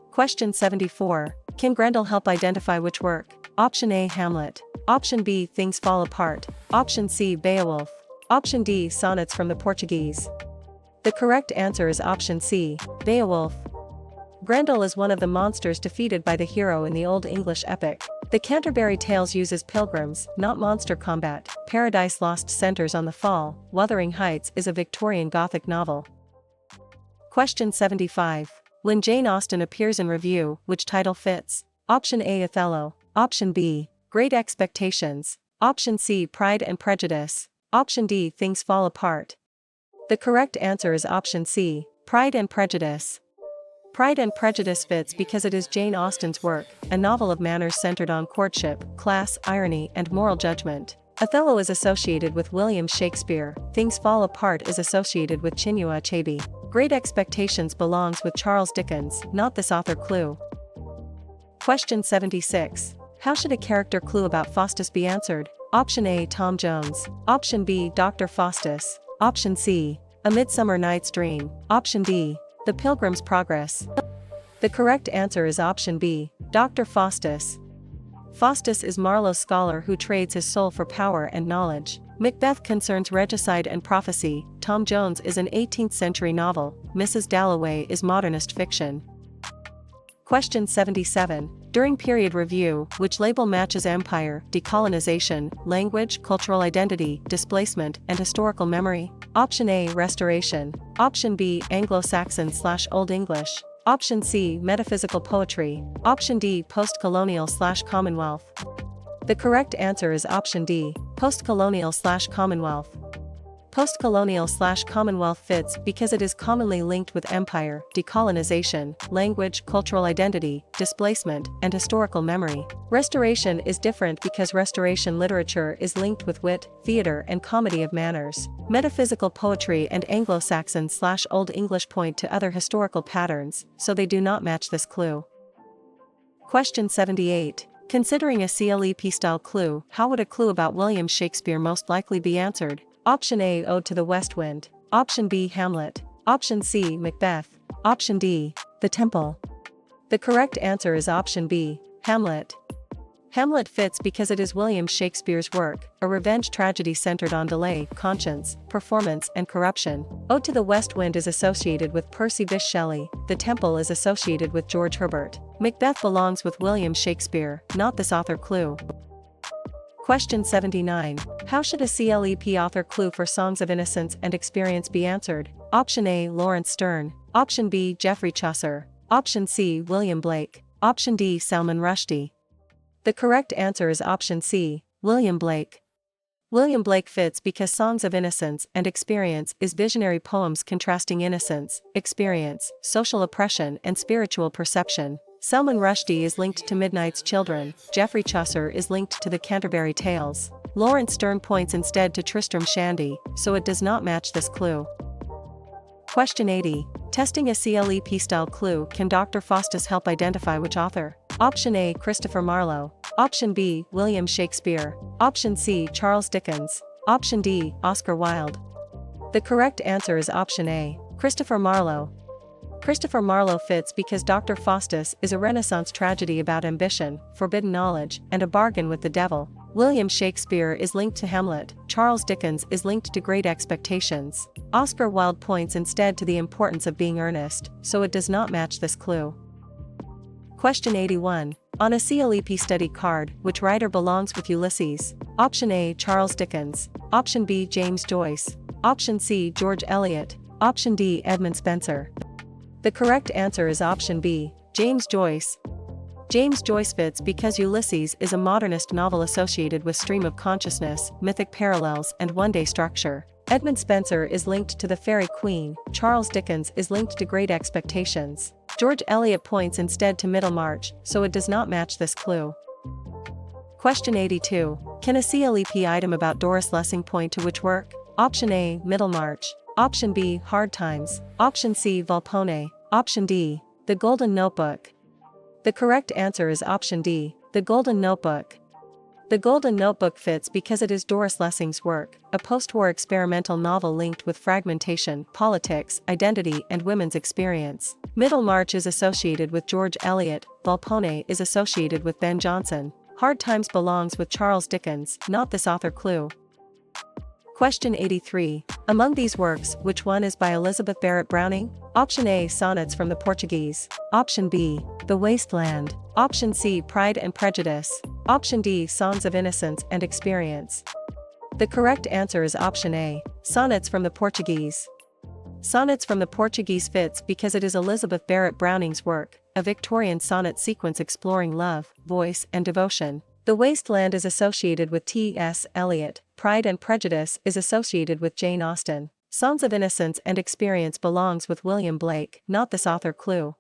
[SPEAKER 1] Question 74. Can Grendel help identify which work? Option A, Hamlet. Option B, Things Fall Apart. Option C, Beowulf. Option D, Sonnets from the Portuguese. The correct answer is option C, Beowulf. Grendel is one of the monsters defeated by the hero in the Old English epic. The Canterbury Tales uses pilgrims, not monster combat. Paradise Lost centers on the fall. Wuthering Heights is a Victorian Gothic novel. Question 75. When Jane Austen appears in review, which title fits? Option A, Othello. Option B, Great Expectations. Option C, Pride and Prejudice. Option D, Things Fall Apart. The correct answer is option C, Pride and Prejudice. Pride and Prejudice fits because it is Jane Austen's work, a novel of manners centered on courtship, class, irony, and moral judgment. Othello is associated with William Shakespeare. Things Fall Apart is associated with Chinua Achebe. Great Expectations belongs with Charles Dickens, not this author clue. Question 76. How should a character clue about Faustus be answered? Option A, Tom Jones. Option B, Dr. Faustus. Option C, A Midsummer Night's Dream. Option D, The Pilgrim's Progress. The correct answer is option B, Dr. Faustus. Faustus is Marlowe's scholar who trades his soul for power and knowledge. Macbeth concerns regicide and prophecy. Tom Jones is an 18th century novel. Mrs. Dalloway is modernist fiction. Question 77. During period review, which label matches empire, decolonization, language, cultural identity, displacement, and historical memory? Option A, Restoration. Option B, Anglo-Saxon/Old English. Option C, Metaphysical poetry. Option D, Post-colonial/Commonwealth. The correct answer is option D, Post-colonial/Commonwealth. Post-colonial/Commonwealth fits because it is commonly linked with empire, decolonization, language, cultural identity, displacement, and historical memory. Restoration is different because Restoration literature is linked with wit, theater, and comedy of manners. Metaphysical poetry and Anglo-Saxon/Old English point to other historical patterns, so they do not match this clue. Question 78. Considering a CLEP-style clue, how would a clue about William Shakespeare most likely be answered? Option A, Ode to the West Wind. Option B, Hamlet. Option C, Macbeth. Option D, The Temple. The correct answer is option B, Hamlet. Hamlet fits because it is William Shakespeare's work, a revenge tragedy centered on delay, conscience, performance, and corruption. Ode to the West Wind is associated with Percy Bysshe Shelley. The Temple is associated with George Herbert. Macbeth belongs with William Shakespeare, not this author clue. Question 79. How should a CLEP author clue for Songs of Innocence and Experience be answered? Option A, Lawrence Sterne. Option B, Geoffrey Chaucer. Option C, William Blake. Option D, Salman Rushdie. The correct answer is option C, William Blake. William Blake fits because Songs of Innocence and Experience is visionary poems contrasting innocence, experience, social oppression, and spiritual perception. Salman Rushdie is linked to Midnight's Children. Geoffrey Chaucer is linked to the Canterbury Tales. Lawrence Sterne points instead to Tristram Shandy, so it does not match this clue. Question 80. Testing a CLEP-style clue, can Dr. Faustus help identify which author? Option A, Christopher Marlowe. Option B, William Shakespeare. Option C, Charles Dickens. Option D, Oscar Wilde. The correct answer is option A, Christopher Marlowe. Christopher Marlowe fits because Dr. Faustus is a Renaissance tragedy about ambition, forbidden knowledge, and a bargain with the devil. William Shakespeare is linked to Hamlet. Charles Dickens is linked to Great Expectations. Oscar Wilde points instead to the importance of being earnest, so it does not match this clue. Question 81. On a CLEP study card, which writer belongs with Ulysses? Option A, Charles Dickens. Option B, James Joyce. Option C, George Eliot. Option D, Edmund Spenser. The correct answer is option B, James Joyce. James Joyce fits because Ulysses is a modernist novel associated with stream of consciousness, mythic parallels, and one-day structure. Edmund Spenser is linked to the Fairy Queen. Charles Dickens is linked to Great Expectations. George Eliot points instead to Middlemarch, so it does not match this clue. Question 82. Can a CLEP item about Doris Lessing point to which work? Option A, Middlemarch. Option B, Hard Times. Option C, Volpone. Option D, The Golden Notebook. The correct answer is option D, The Golden Notebook. The Golden Notebook fits because it is Doris Lessing's work, a post-war experimental novel linked with fragmentation, politics, identity, and women's experience. Middlemarch is associated with George Eliot. Volpone is associated with Ben Jonson. Hard Times belongs with Charles Dickens, not this author clue. Question 83. Among these works, which one is by Elizabeth Barrett Browning? Option A, Sonnets from the Portuguese. Option B, The Waste Land. Option C, Pride and Prejudice. Option D, Songs of Innocence and Experience. The correct answer is option A, Sonnets from the Portuguese. Sonnets from the Portuguese fits because it is Elizabeth Barrett Browning's work, a Victorian sonnet sequence exploring love, voice, and devotion. The Waste Land is associated with T.S. Eliot. Pride and Prejudice is associated with Jane Austen. Songs of Innocence and Experience belongs with William Blake, not this author clue.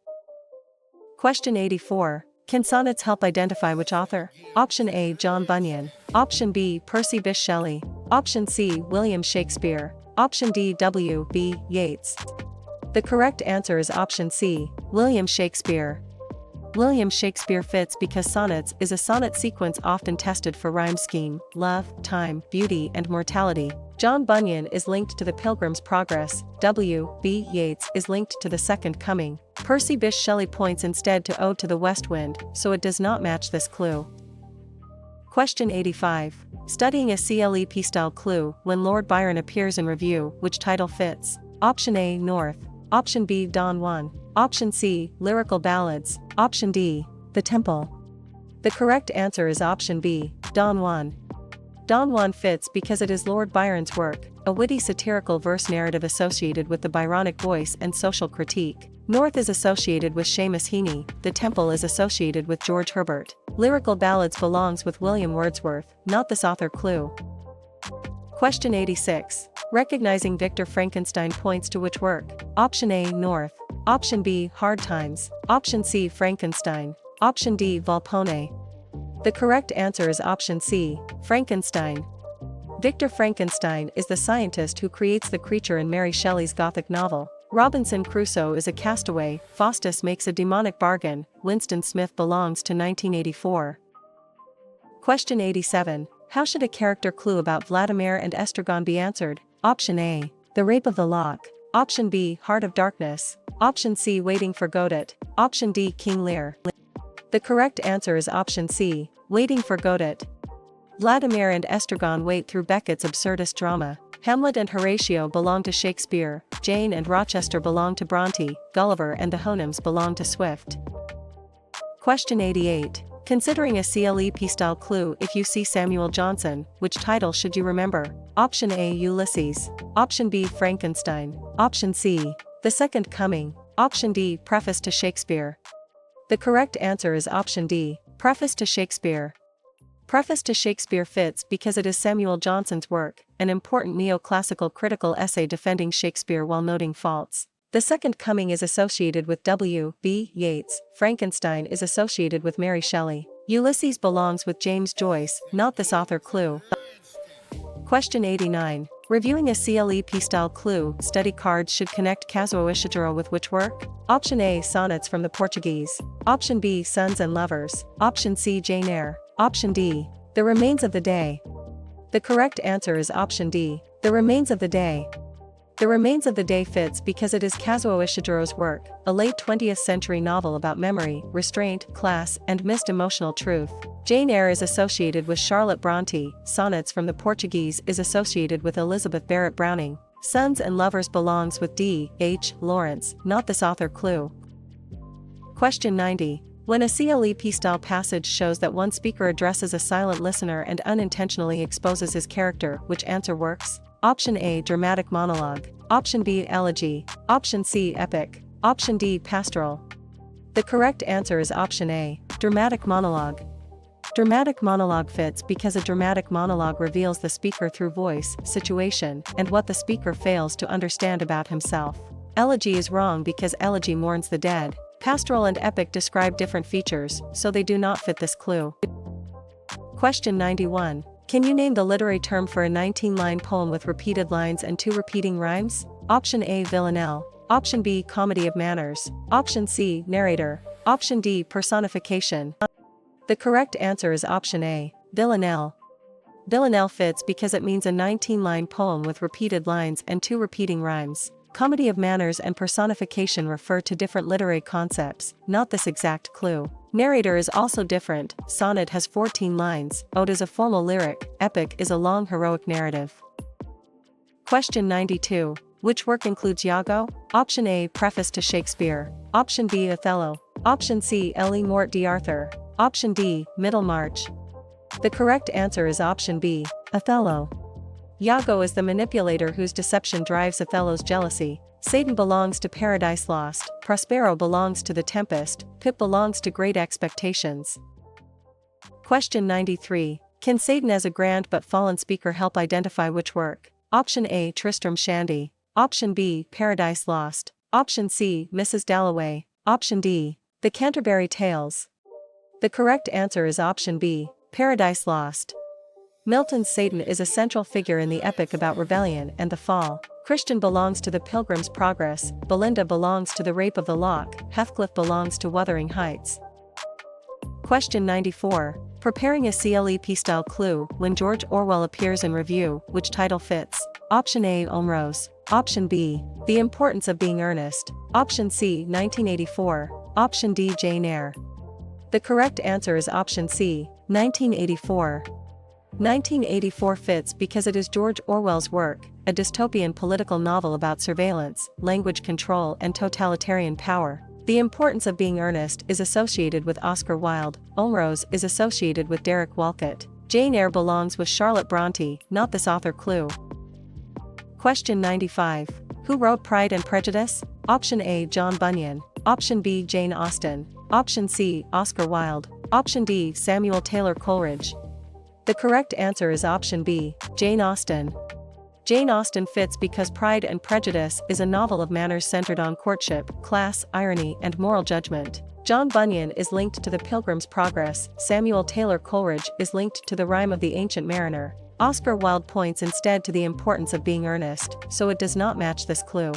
[SPEAKER 1] Question 84. Can sonnets help identify which author? Option A, John Bunyan. Option B, Percy Bysshe Shelley. Option C, William Shakespeare. Option D, W.B. Yeats. The correct answer is option C, William Shakespeare. William Shakespeare fits because sonnets is a sonnet sequence often tested for rhyme scheme, love, time, beauty, and mortality. John Bunyan is linked to the Pilgrim's Progress. W.B. Yeats is linked to the Second Coming. Percy Bysshe Shelley points instead to Ode to the West Wind, so it does not match this clue. Question 85. Studying a CLEP-style clue, when Lord Byron appears in review, which title fits? Option A, North. Option B, Don Juan. Option C, Lyrical Ballads. Option D, The Temple. The correct answer is option B, Don Juan. Don Juan fits because it is Lord Byron's work, a witty satirical verse narrative associated with the Byronic voice and social critique. North is associated with Seamus Heaney. The Temple is associated with George Herbert. Lyrical Ballads belongs with William Wordsworth, not this author clue. Question 86. Recognizing Victor Frankenstein points to which work? Option A, North. Option B, Hard Times. Option C, Frankenstein. Option D, Volpone. The correct answer is option C, Frankenstein. Victor Frankenstein is the scientist who creates the creature in Mary Shelley's Gothic novel. Robinson Crusoe is a castaway, Faustus makes a demonic bargain, Winston Smith belongs to 1984. Question 87. How should a character clue about Vladimir and Estragon be answered? Option A, The Rape of the Lock. Option B, Heart of Darkness. Option C, Waiting for Godot. Option D, King Lear. The correct answer is option C, Waiting for Godot. Vladimir and Estragon wait through Beckett's absurdist drama. Hamlet and Horatio belong to Shakespeare, Jane and Rochester belong to Bronte, Gulliver and the Houyhnhnms belong to Swift. Question 88. Considering a CLEP-style clue, if you see Samuel Johnson, which title should you remember? Option A, Ulysses. Option B, Frankenstein. Option C, The Second Coming. Option D, Preface to Shakespeare. The correct answer is option D, Preface to Shakespeare. Preface to Shakespeare fits because it is Samuel Johnson's work, an important neoclassical critical essay defending Shakespeare while noting faults. The Second Coming is associated with W. B. Yeats, Frankenstein is associated with Mary Shelley. Ulysses belongs with James Joyce, not this author clue. Question 89. Reviewing a CLEP-style clue, study cards should connect Casuo Ishiguro with which work? Option A, Sonnets from the Portuguese. Option B, Sons and Lovers. Option C, Jane Eyre. Option D, The Remains of the Day. The correct answer is option D, The Remains of the Day. The Remains of the Day fits because it is Kazuo Ishiguro's work, a late 20th century novel about memory, restraint, class, and missed emotional truth. Jane Eyre is associated with Charlotte Bronte, Sonnets from the Portuguese is associated with Elizabeth Barrett Browning. Sons and Lovers belongs with D. H. Lawrence, not this author clue. Question 90. When a CLEP-style passage shows that one speaker addresses a silent listener and unintentionally exposes his character, which answer works? Option A, Dramatic monologue. Option B, Elegy. Option C, Epic. Option D, Pastoral. The correct answer is option A, Dramatic monologue. Dramatic monologue fits because a dramatic monologue reveals the speaker through voice, situation, and what the speaker fails to understand about himself. Elegy is wrong because elegy mourns the dead. Pastoral and epic describe different features, so they do not fit this clue. Question 91. Can you name the literary term for a 19-line poem with repeated lines and 2 repeating rhymes? Option A, villanelle. Option B, comedy of manners. Option C, narrator. Option D, personification. The correct answer is option A, villanelle. Villanelle fits because it means a 19-line poem with repeated lines and 2 repeating rhymes. Comedy of manners and personification refer to different literary concepts, not this exact clue. Narrator is also different, sonnet has 14 lines, ode is a formal lyric, epic is a long heroic narrative. Question 92. Which work includes Iago? Option A, Preface to Shakespeare. Option B, Othello. Option C, Ellie Morte d'Arthur. Option D, Middlemarch. The correct answer is option B, Othello. Iago is the manipulator whose deception drives Othello's jealousy. Satan belongs to Paradise Lost, Prospero belongs to The Tempest, Pip belongs to Great Expectations. Question 93. Can Satan as a grand but fallen speaker help identify which work? Option A, Tristram Shandy. Option B, Paradise Lost. Option C, Mrs. Dalloway. Option D, The Canterbury Tales. The correct answer is option B, Paradise Lost. Milton's Satan is a central figure in the epic about rebellion and the fall. Christian belongs to The Pilgrim's Progress, Belinda belongs to The Rape of the Lock, Heathcliff belongs to Wuthering Heights. Question 94. Preparing a CLEP-style clue, when George Orwell appears in review, which title fits? Option A, Omrose. Option B, The Importance of Being Earnest. Option C, 1984. Option D, Jane Eyre. The correct answer is option C, 1984. 1984 fits because it is George Orwell's work, a dystopian political novel about surveillance, language control and totalitarian power. The Importance of Being Earnest is associated with Oscar Wilde, Omrose is associated with Derek Walcott. Jane Eyre belongs with Charlotte Bronte, not this author clue. Question 95. Who wrote Pride and Prejudice? Option A, John Bunyan. Option B, Jane Austen. Option C, Oscar Wilde. Option D, Samuel Taylor Coleridge. The correct answer is option B, Jane Austen. Jane Austen fits because Pride and Prejudice is a novel of manners centered on courtship, class, irony, and moral judgment. John Bunyan is linked to the Pilgrim's Progress, Samuel Taylor Coleridge is linked to the Rime of the Ancient Mariner. Oscar Wilde points instead to the importance of being earnest, so it does not match this clue.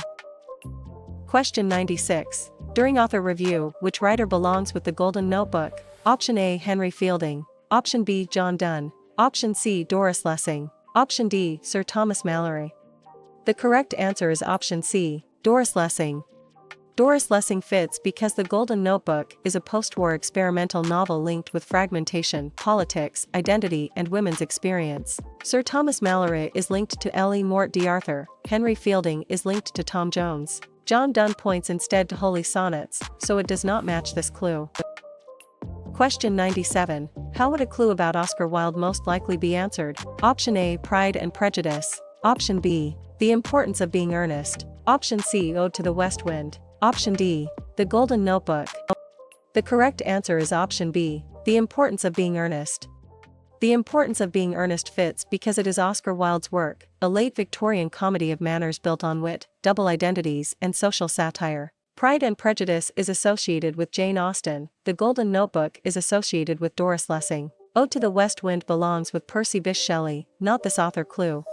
[SPEAKER 1] Question 96. During author review, which writer belongs with the Golden Notebook? Option A, Henry Fielding. Option B, John Donne. Option C, Doris Lessing. Option D, Sir Thomas Malory. The correct answer is option C, Doris Lessing. Doris Lessing fits because The Golden Notebook is a post-war experimental novel linked with fragmentation, politics, identity, and women's experience. Sir Thomas Malory is linked to L.E. Mort d'Arthur, Henry Fielding is linked to Tom Jones. John Donne points instead to Holy Sonnets, so it does not match this clue. Question 97. How would a clue about Oscar Wilde most likely be answered? Option A, Pride and Prejudice. Option B, The Importance of Being Earnest. Option C, Ode to the West Wind. Option D, The Golden Notebook. The correct answer is option B, The Importance of Being Earnest. The Importance of Being Earnest fits because it is Oscar Wilde's work, a late Victorian comedy of manners built on wit, double identities, and social satire. Pride and Prejudice is associated with Jane Austen, The Golden Notebook is associated with Doris Lessing. Ode to the West Wind belongs with Percy Bysshe Shelley, not this author clue.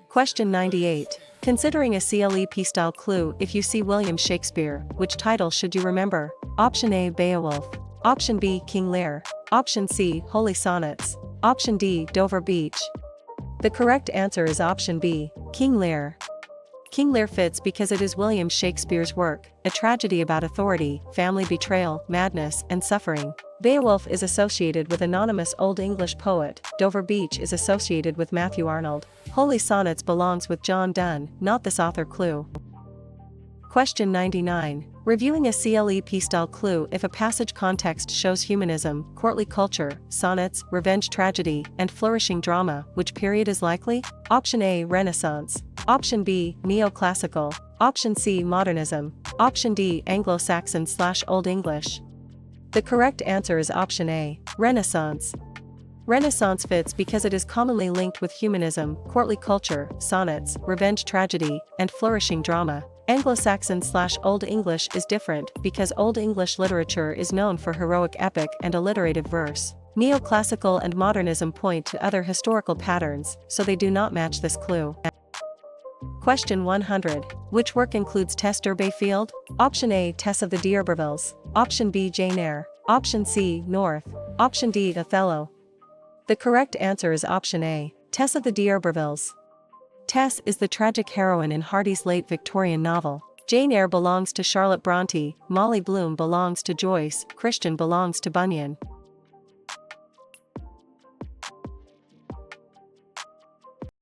[SPEAKER 1] Question 98. Considering a CLEP-style clue, if you see William Shakespeare, which title should you remember? Option A, Beowulf. Option B, King Lear. Option C, Holy Sonnets. Option D, Dover Beach. The correct answer is option B, King Lear. King Lear fits because it is William Shakespeare's work, a tragedy about authority, family betrayal, madness, and suffering. Beowulf is associated with anonymous Old English poet, Dover Beach is associated with Matthew Arnold. Holy Sonnets belongs with John Donne, not this author clue. Question 99. Reviewing a CLEP-style clue if a passage context shows humanism, courtly culture, sonnets, revenge tragedy, and flourishing drama, which period is likely? Option A, Renaissance. Option B, Neoclassical. Option C, Modernism. Option D, Anglo-Saxon/Old English. The correct answer is option A, Renaissance. Renaissance fits because it is commonly linked with humanism, courtly culture, sonnets, revenge tragedy, and flourishing drama. Anglo-Saxon/Old English is different because Old English literature is known for heroic epic and alliterative verse. Neoclassical and modernism point to other historical patterns, so they do not match this clue. Question 100. Which work includes Tess D'Urberville? Option A, Tess of the D'Urbervilles. Option B, Jane Eyre. Option C, North. Option D, Othello. The correct answer is option A, Tess of the D'Urbervilles. Tess is the tragic heroine in Hardy's late Victorian novel. Jane Eyre belongs to Charlotte Brontë, Molly Bloom belongs to Joyce, Christian belongs to Bunyan.